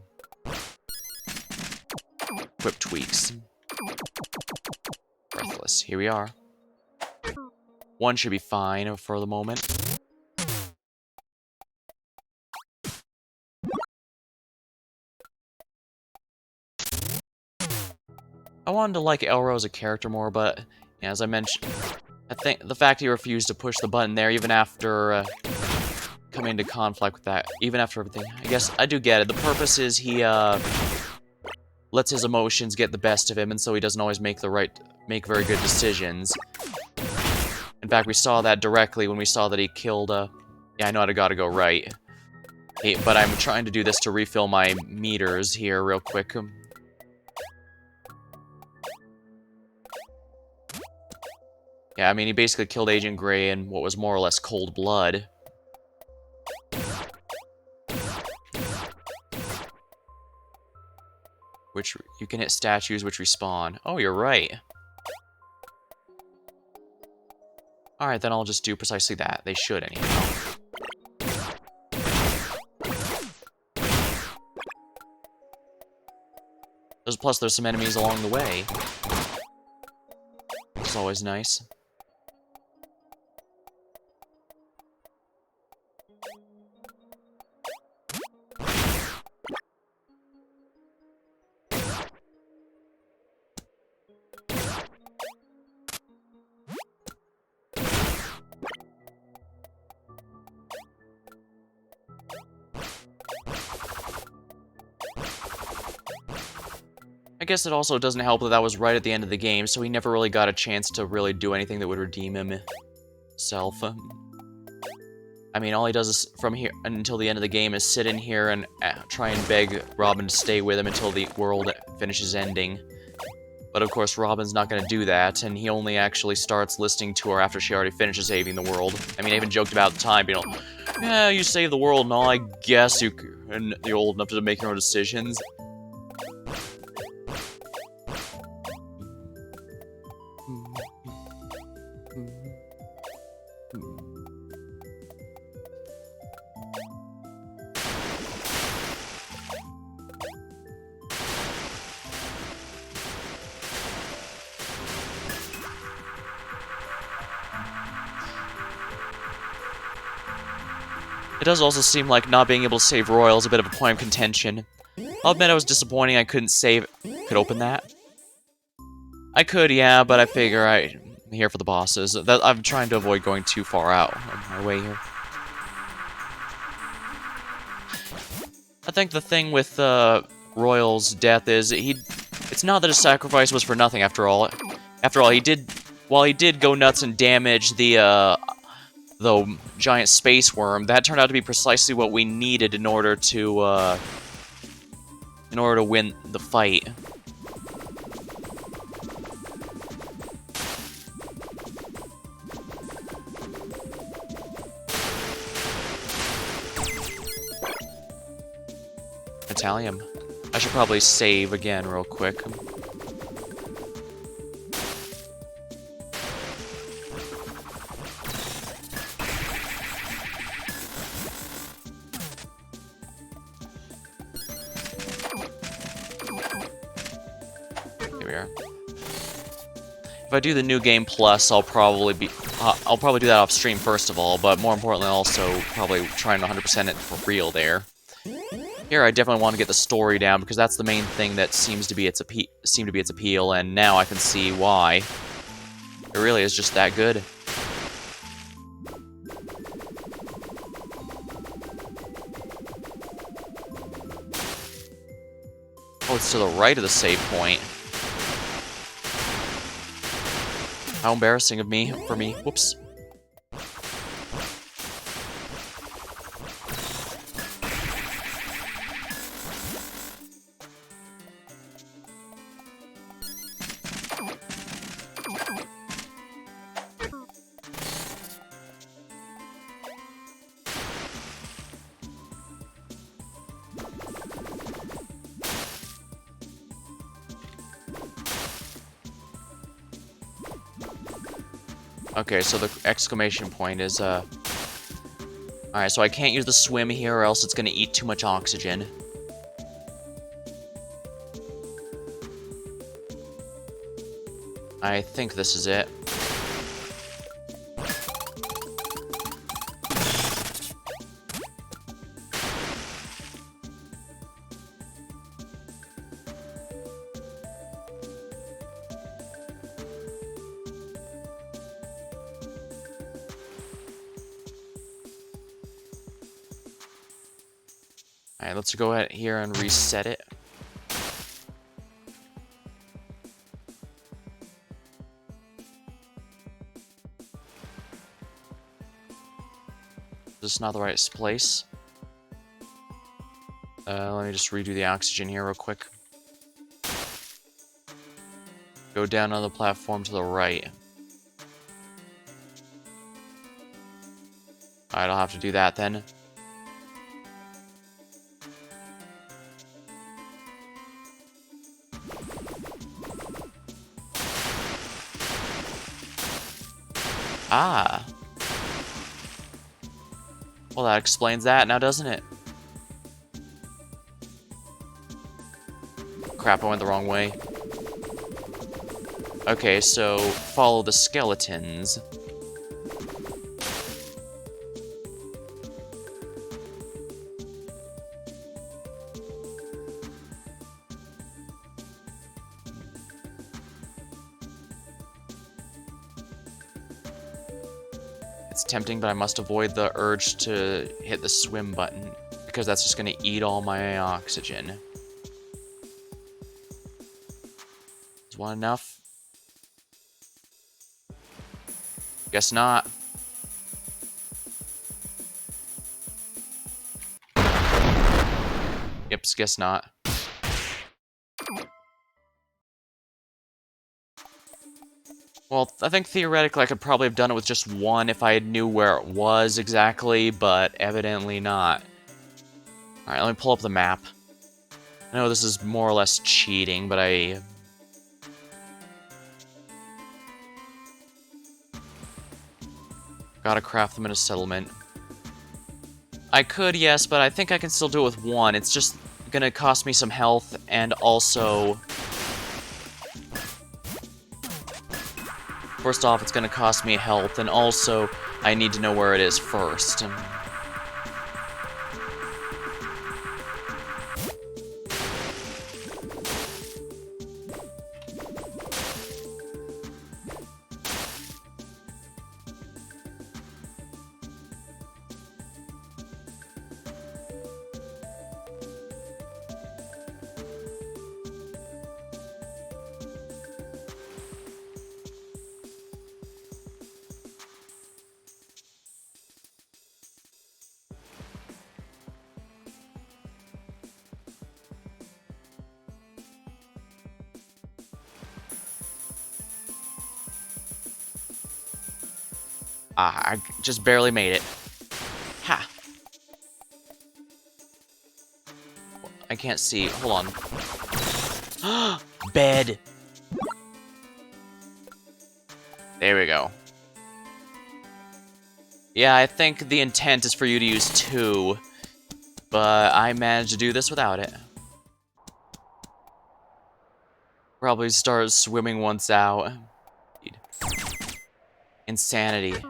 Equip tweaks. Breathless, here we are. One should be fine for the moment. I wanted to like Elro as a character more, but yeah, as I mentioned, I think the fact he refused to push the button there even after coming into conflict with that, even after everything, I guess I do get it. The purpose is he lets his emotions get the best of him, and so he doesn't always make very good decisions. In fact, we saw that directly when we saw that he killed yeah, I know I gotta go right. Hey, but I'm trying to do this to refill my meters here real quick. Yeah, I mean, he basically killed Agent Grey in what was more or less cold blood. Which, you can hit statues which respawn. Oh, you're right. Alright, then I'll just do precisely that. They should, anyhow. Plus, there's some enemies along the way. It's always nice. I guess it also doesn't help that that was right at the end of the game, so he never really got a chance to really do anything that would redeem himself. I mean, all he does is, from here until the end of the game, is sit in here and try and beg Robin to stay with him until the world finishes ending. But of course, Robin's not going to do that, and he only actually starts listening to her after she already finishes saving the world. I mean, I even joked about the time, you know, yeah, you saved the world and all, I guess you're old enough to make your own decisions. It does also seem like not being able to save Royal is a bit of a point of contention. I'll admit I was disappointing I couldn't save... Could open that? I could, yeah, but I figure I'm here for the bosses. I'm trying to avoid going too far out of my way here. I think the thing with Royal's death is it's not that his sacrifice was for nothing after all. After all, while he did go nuts and damage the giant space worm, that turned out to be precisely what we needed in order to win the fight. Italium. I should probably save again real quick. If I do the New Game Plus, I'll probably do that off stream first of all, but more importantly, also probably trying to 100% it for real there. Here, I definitely want to get the story down because that's the main thing that seemed to be its appeal, and now I can see why. It really is just that good. Oh, it's to the right of the save point. How embarrassing for me. Whoops. Okay, so the exclamation point is, Alright, so I can't use the swim here or else it's gonna eat too much oxygen. I think this is it. Alright, let's go ahead here and reset it. This is not the right place. Let me just redo the oxygen here real quick. Go down on the platform to the right. Alright, I'll have to do that then. Ah. Well, that explains that now, doesn't it? crap, I went the wrong way. Okay, so follow the skeletons. It's tempting, but I must avoid the urge to hit the swim button, because that's just going to eat all my oxygen. Is one enough? Guess not. Yep, guess not. Well, I think theoretically I could probably have done it with just one if I knew where it was exactly, but evidently not. Alright, let me pull up the map. I know this is more or less cheating, but I... Gotta craft them in a settlement. I could, yes, but I think I can still do it with one. It's just gonna cost me some health, and also... First off, it's gonna cost me health, and also, I need to know where it is first. Ah, I just barely made it. Ha! I can't see. Hold on. Bed! There we go. Yeah, I think the intent is for you to use 2, but I managed to do this without it. Probably start swimming once out. Insanity.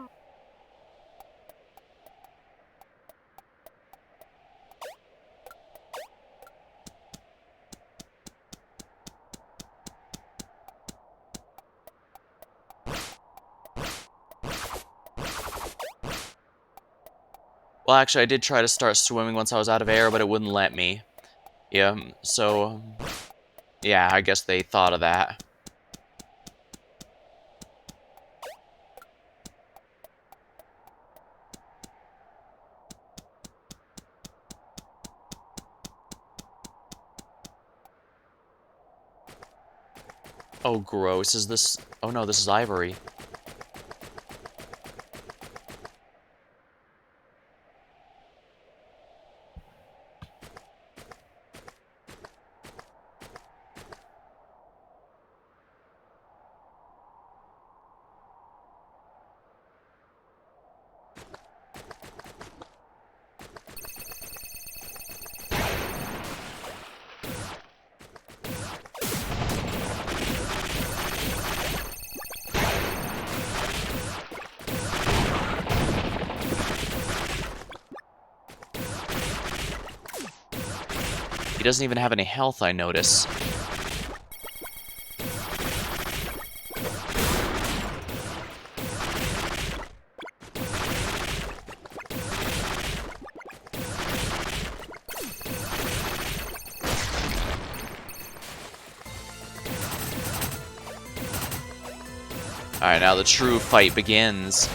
Well, actually, I did try to start swimming once I was out of air, but it wouldn't let me. Yeah, so... Yeah, I guess they thought of that. Oh, gross. Is this... Oh no, this is ivory. He doesn't even have any health, I notice. Alright, now the true fight begins.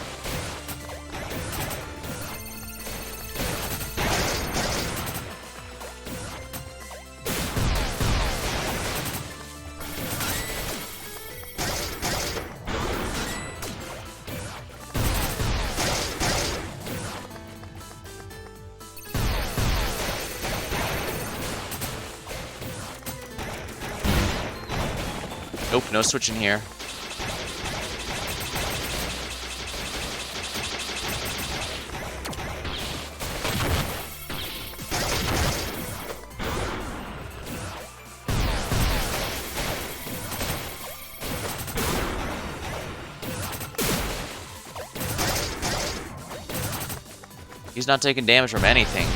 Nope, no switching here. He's not taking damage from anything.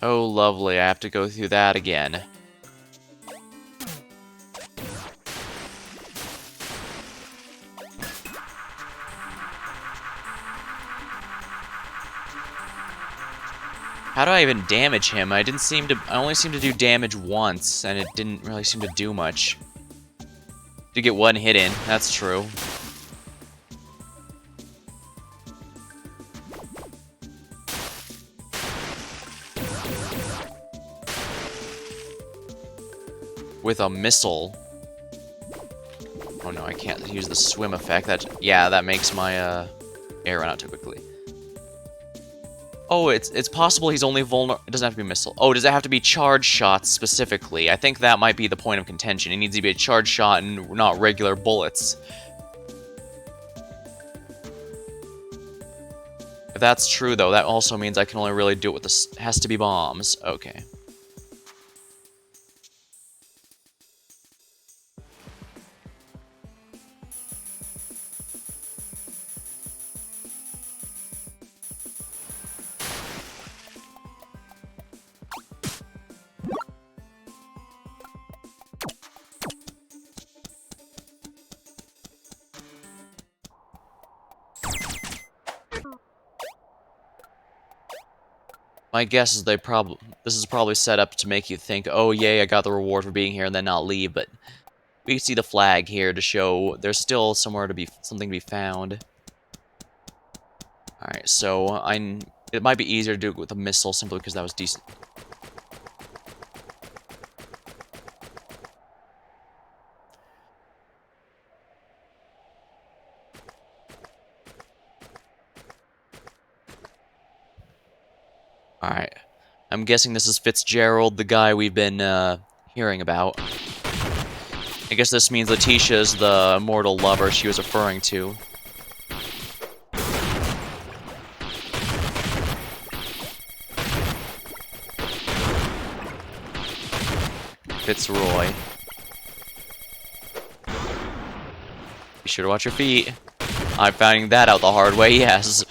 Oh, lovely. I have to go through that again. How do I even damage him? I only seemed to do damage once, and it didn't really seem to do much. To get one hit in, that's true. With a missile. Oh no, I can't use the swim effect. That makes my air run out too quickly. Oh, it's possible he's only vulnerable. It doesn't have to be missile. Oh, does it have to be charge shots specifically? I think that might be the point of contention. It needs to be a charge shot and not regular bullets. If that's true, though, that also means I can only really do it with the... Has to be bombs. Okay. My guess is this is probably set up to make you think, oh yay, I got the reward for being here, and then not leave, but we can see the flag here to show there's still something to be found. Alright, so it might be easier to do it with a missile simply because that was decent. Alright. I'm guessing this is Fitzgerald, the guy we've been hearing about. I guess this means Letitia's the immortal lover she was referring to. Fitzroy. Be sure to watch your feet. I'm finding that out the hard way, yes.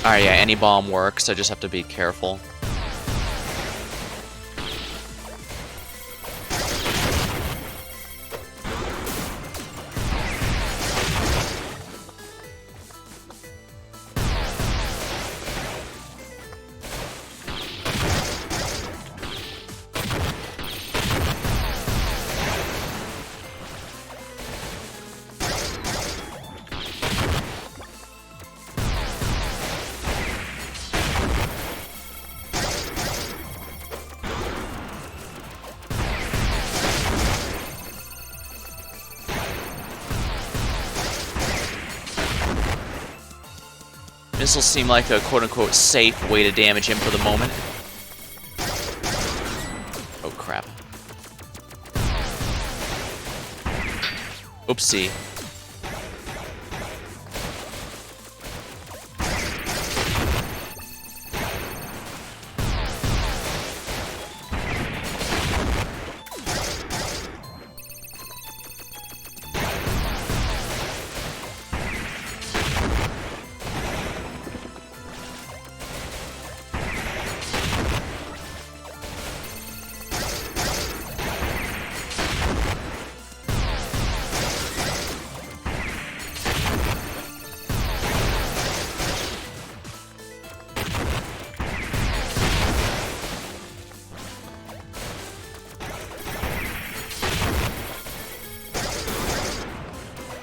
Alright, yeah, any bomb works, I just have to be careful. This will seem like a quote-unquote safe way to damage him for the moment. Oh, crap. Oopsie.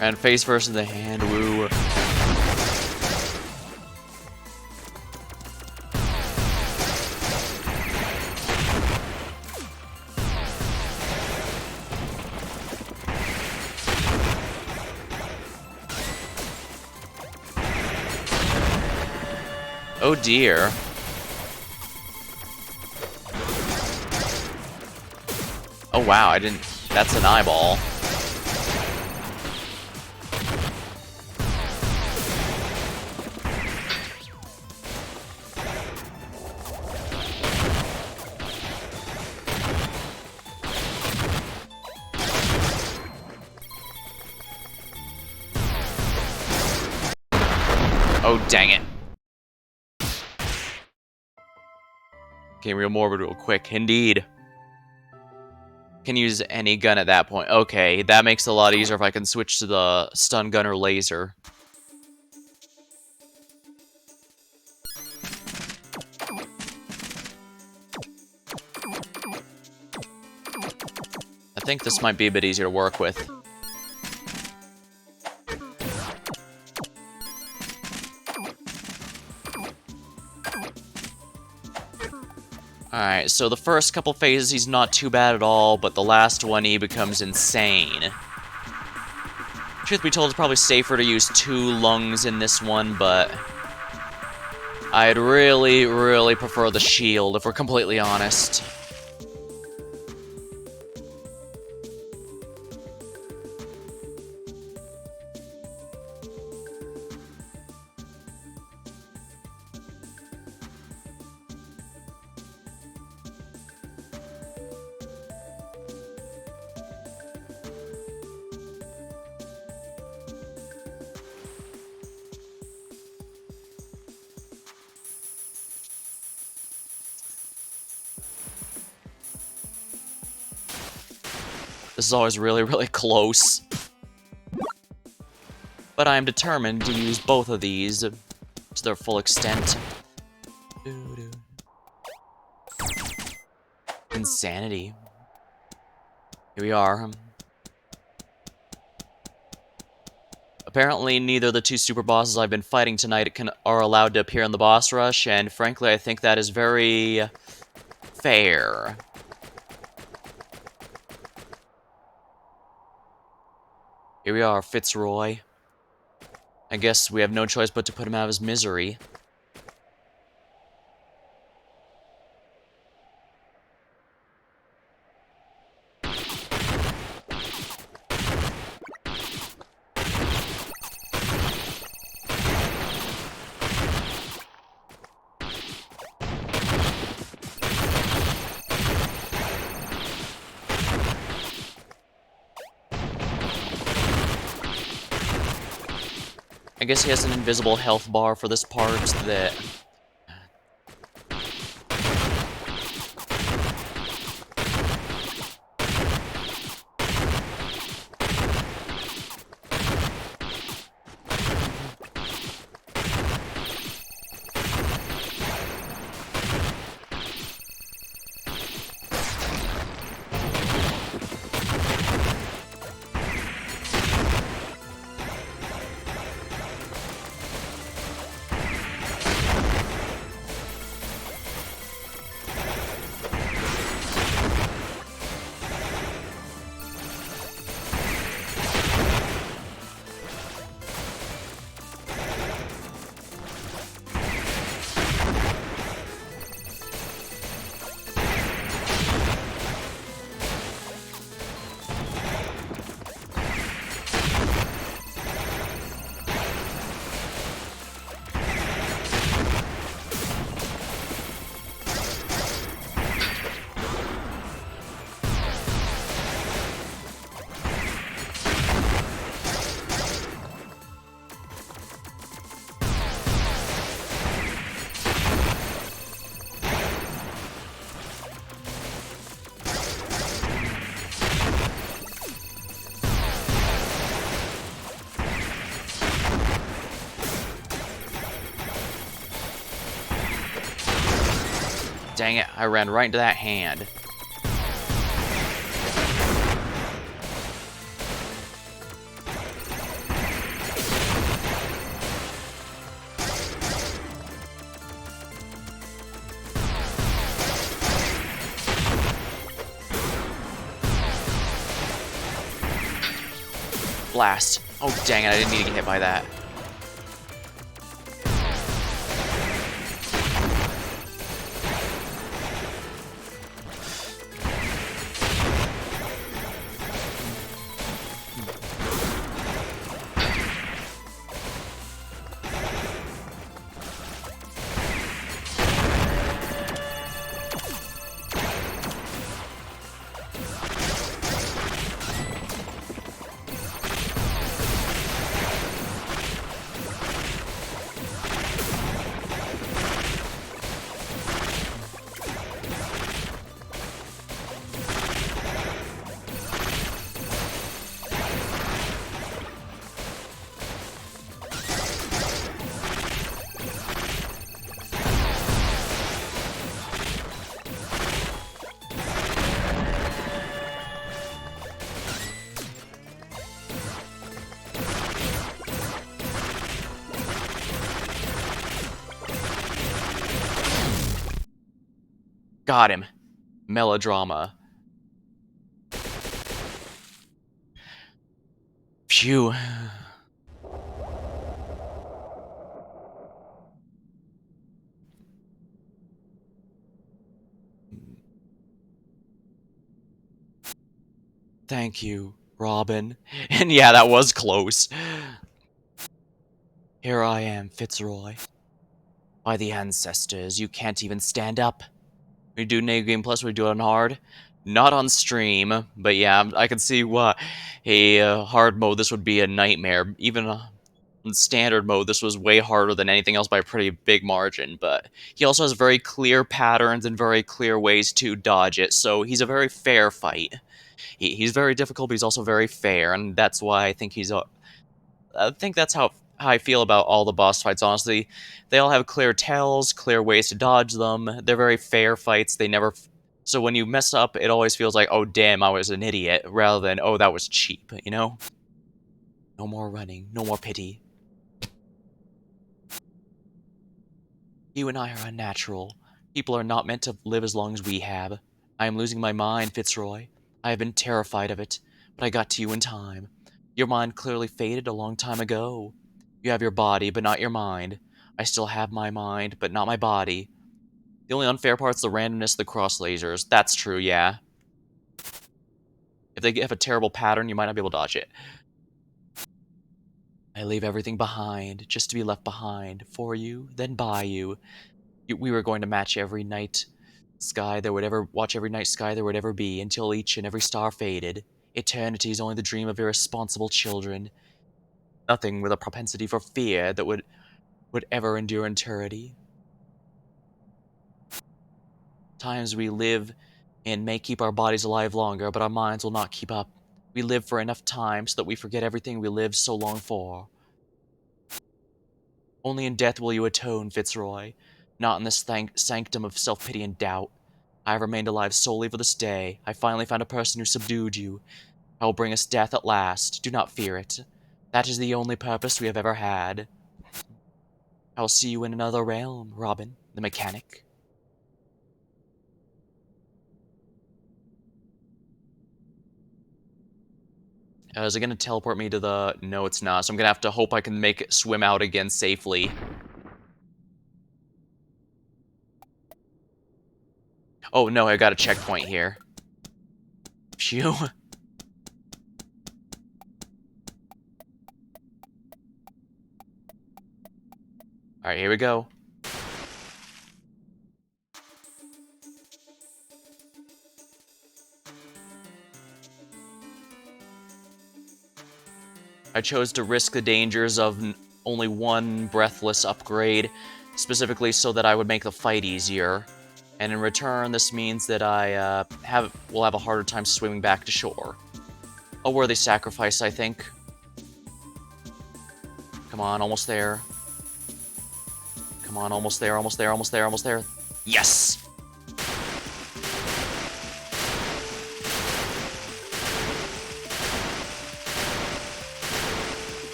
And face first in the hand, woo. Oh dear. Oh wow, I didn't... That's an eyeball. Oh dang it. Getting real morbid real quick, indeed. Can use any gun at that point. Okay, that makes it a lot easier if I can switch to the stun gun or laser. I think this might be a bit easier to work with. Alright, so the first couple phases he's not too bad at all, but the last one he becomes insane. Truth be told, it's probably safer to use 2 lungs in this one, but I'd really, really prefer the shield, if we're completely honest. This is always really, really close. But I am determined to use both of these to their full extent. Insanity. Here we are. Apparently, neither of the 2 super bosses I've been fighting tonight are allowed to appear in the boss rush, and frankly, I think that is very fair. Here we are, Fitzroy. I guess we have no choice but to put him out of his misery. I guess he has an invisible health bar for this part that... Dang it, I ran right into that hand. blast. Oh, dang it, I didn't need to get hit by that. Got him. Melodrama. Phew. Thank you, Robin. And yeah, that was close. Here I am, Fitzroy. By the ancestors, you can't even stand up. We do New Game Plus, we do it on hard. Not on stream, but yeah, I can see why. Hard mode, this would be a nightmare. Even in standard mode, this was way harder than anything else by a pretty big margin, but he also has very clear patterns and very clear ways to dodge it, so he's a very fair fight. He's very difficult, but he's also very fair, and that's why I think I think that's how I feel about all the boss fights, honestly. They all have clear tells, clear ways to dodge them. They're very fair fights. They never... So when you mess up, it always feels like, oh, damn, I was an idiot, rather than, oh, that was cheap, you know? No more running. No more pity. You and I are unnatural. People are not meant to live as long as we have. I am losing my mind, Fitzroy. I have been terrified of it, but I got to you in time. Your mind clearly faded a long time ago. You have your body, but not your mind. I still have my mind, but not my body. The only unfair part's the randomness of the cross lasers. That's true, yeah. If they have a terrible pattern, you might not be able to dodge it. I leave everything behind, just to be left behind. For you, then by you. We were going to match every night sky there would ever watch every night sky there would ever be until each and every star faded. Eternity is only the dream of irresponsible children. Nothing with a propensity for fear that would ever endure eternity. Times we live in may keep our bodies alive longer, but our minds will not keep up. We live for enough time so that we forget everything we lived so long for. Only in death will you atone, Fitzroy, not in this sanctum of self-pity and doubt. I have remained alive solely for this day. I finally found a person who subdued you. I will bring us death at last. Do not fear it. That is the only purpose we have ever had. I will see you in another realm, Robin, the mechanic. Is it going to teleport me to the... No, it's not. So I'm going to have to hope I can make it swim out again safely. Oh, no, I got a checkpoint here. Phew. Alright, here we go. I chose to risk the dangers of only one breathless upgrade, specifically so that I would make the fight easier. And in return, this means that I will have a harder time swimming back to shore. A worthy sacrifice, I think. Come on, almost there. Come on, almost there, almost there, almost there, almost there. Yes!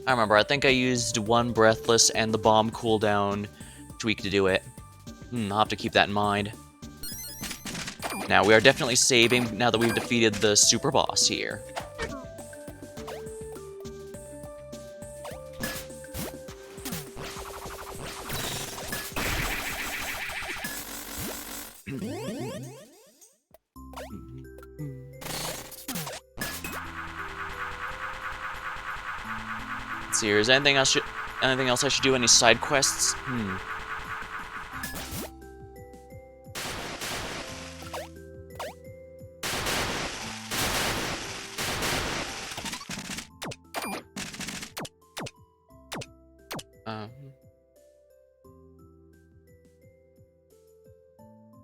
I remember, I think I used one Breathless and the bomb cooldown tweak to do it. I'll have to keep that in mind. Now, we are definitely saving now that we've defeated the super boss here. Let's see here. Is anything else I should do? Any side quests?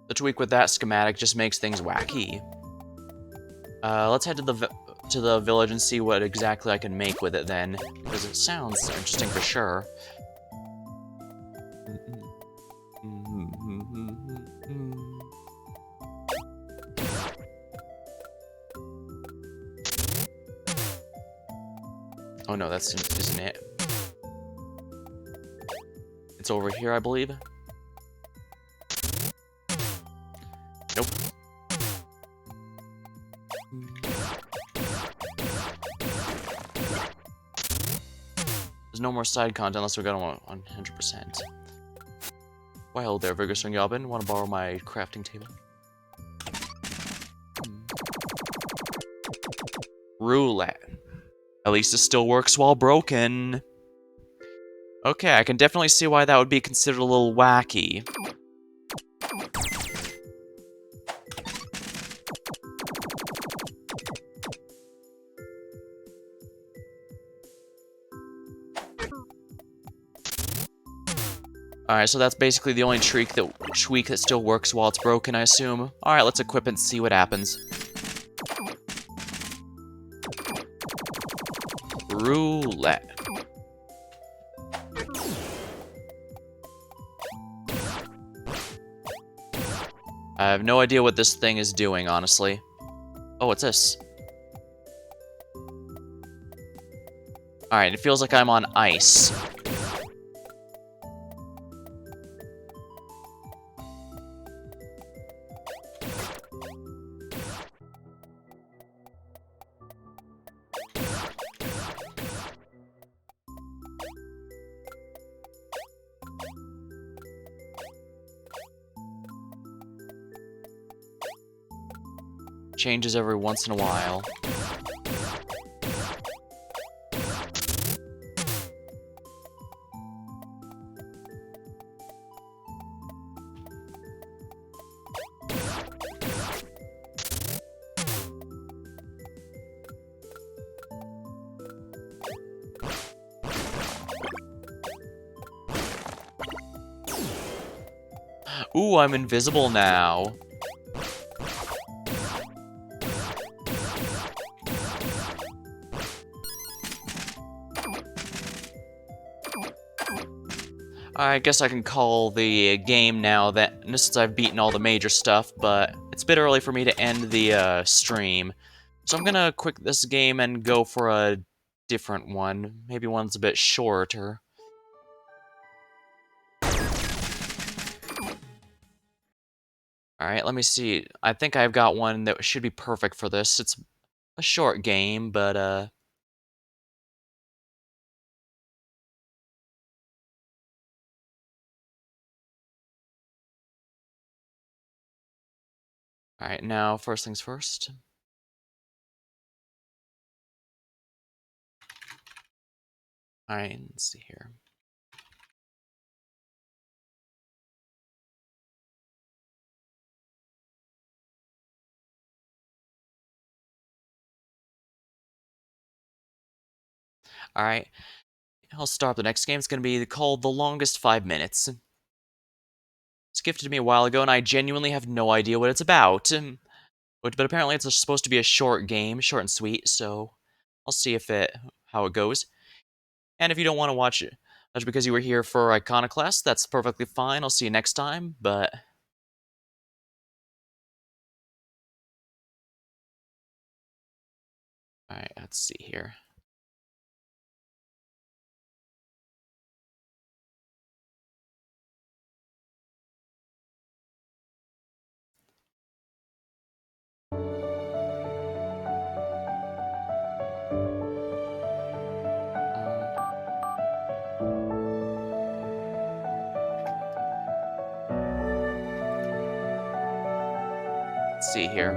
The tweak with that schematic just makes things wacky. Let's head to the village and see what exactly I can make with it then, because it sounds interesting for sure. Oh no, that isn't it. It's over here, I believe. Nope. There's no more side content unless we got on 100%. Why, hello there, Vigorous Young Yobin. Want to borrow my crafting table? Roulette. At least it still works while broken. Okay, I can definitely see why that would be considered a little wacky. Alright, so that's basically the only tweak that still works while it's broken, I assume. Alright, let's equip it and see what happens. Roulette. I have no idea what this thing is doing, honestly. Oh, what's this? Alright, it feels like I'm on ice. Changes every once in a while. Ooh, I'm invisible now. I guess I can call the game now that, since I've beaten all the major stuff, but it's a bit early for me to end the stream. So I'm gonna quit this game and go for a different one. Maybe one's a bit shorter. Alright, let me see. I think I've got one that should be perfect for this. It's a short game, but alright, now first things first. Alright, let's see here. Alright, I'll start the next game. It's going to be called The Longest 5 Minutes. It's gifted to me a while ago, and I genuinely have no idea what it's about. But apparently it's supposed to be a short game, short and sweet, so I'll see how it goes. And if you don't want to watch it, that's because you were here for Iconoclasts, that's perfectly fine. I'll see you next time, but... Alright, let's see here. Let's see here.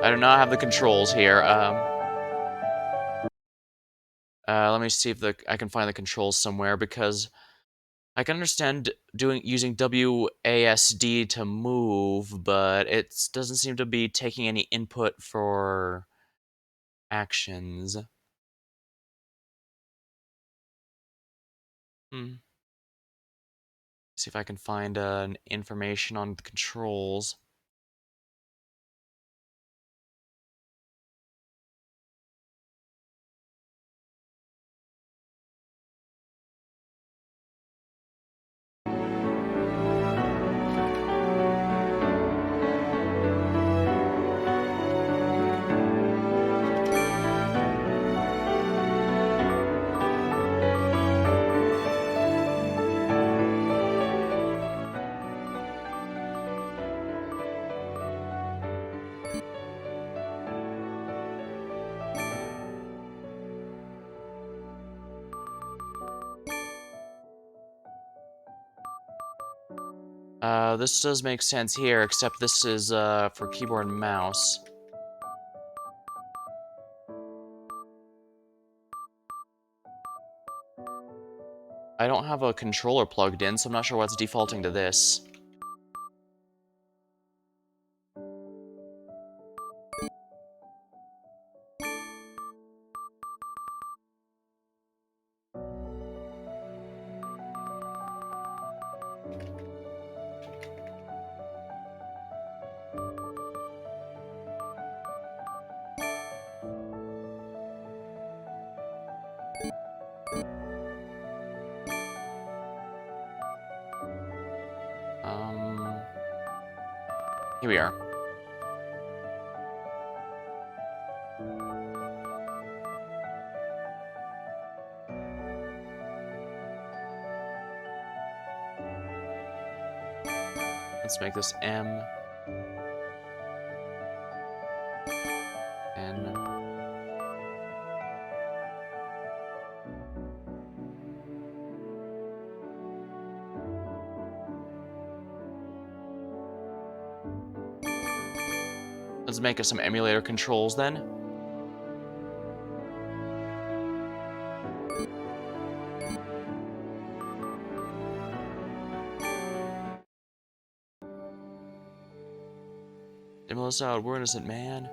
I do not have the controls here. Let me see if I can find the controls somewhere because I can understand using WASD to move, but it doesn't seem to be taking any input for actions. Hmm. See if I can find information on the controls. This does make sense here, except this is for keyboard and mouse. I don't have a controller plugged in, so I'm not sure what's defaulting to this. Here we are. Let's make this M. N. Let's make us some emulator controls then. Stimulus out, we're innocent, man.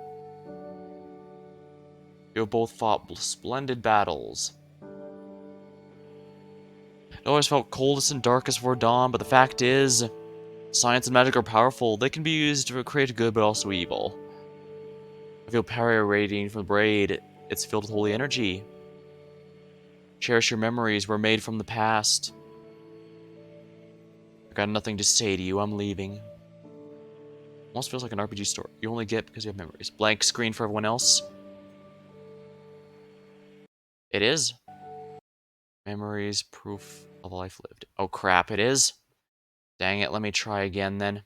You have both fought splendid battles. It always felt coldest and darkest before dawn, but the fact is, science and magic are powerful. They can be used to create good, but also evil. I feel power radiating from the braid. It's filled with holy energy. Cherish your memories. We're made from the past. I got nothing to say to you. I'm leaving. Almost feels like an RPG story. You only get because you have memories. Blank screen for everyone else. It is. Memories, proof of a life lived. Oh crap, it is? Dang it, let me try again then.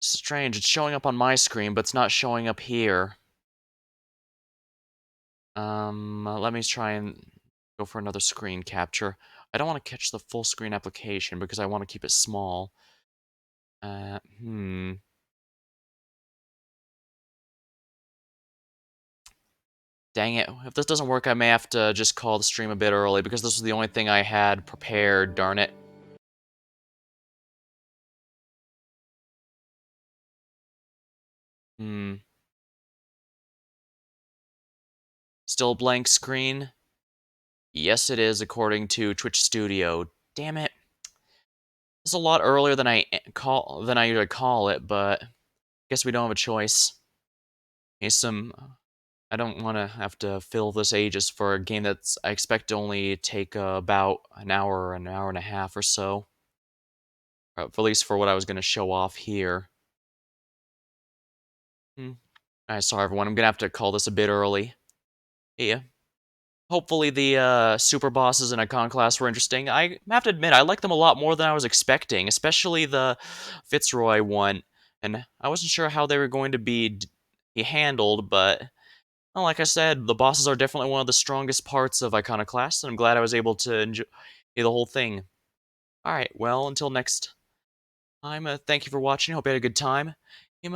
Strange, it's showing up on my screen, but it's not showing up here. Let me try and go for another screen capture. I don't want to catch the full screen application because I want to keep it small. Hmm. Dang it. If this doesn't work, I may have to just call the stream a bit early because this was the only thing I had prepared, darn it. Hmm. Still blank screen? Yes, it is, according to Twitch Studio. Damn it. It's a lot earlier than I usually call it, but I guess we don't have a choice. Here's some. I don't want to have to fill this ages for a game that's I expect to only take about an hour and a half or so. At least for what I was going to show off here. Alright, sorry everyone, I'm gonna have to call this a bit early. Yeah. Hopefully the super bosses and Iconoclasts were interesting. I have to admit, I like them a lot more than I was expecting, especially the Fitzroy one. And I wasn't sure how they were going to be handled, but Well, like I said, the bosses are definitely one of the strongest parts of Iconoclast, and I'm glad I was able to enjoy the whole thing. Alright, well, until next time, thank you for watching. Hope you had a good time. Him,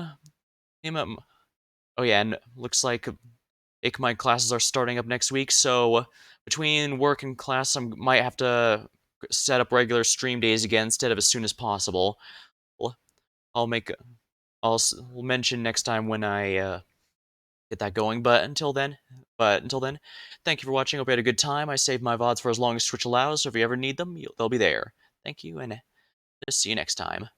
him, oh yeah, and looks like my classes are starting up next week, so between work and class, I might have to set up regular stream days again instead of as soon as possible. Well, I'll make, I'll mention next time when I get that going. But until then, thank you for watching. Hope you had a good time. I saved my VODs for as long as Twitch allows, so if you ever need them, they'll be there. Thank you, and see you next time.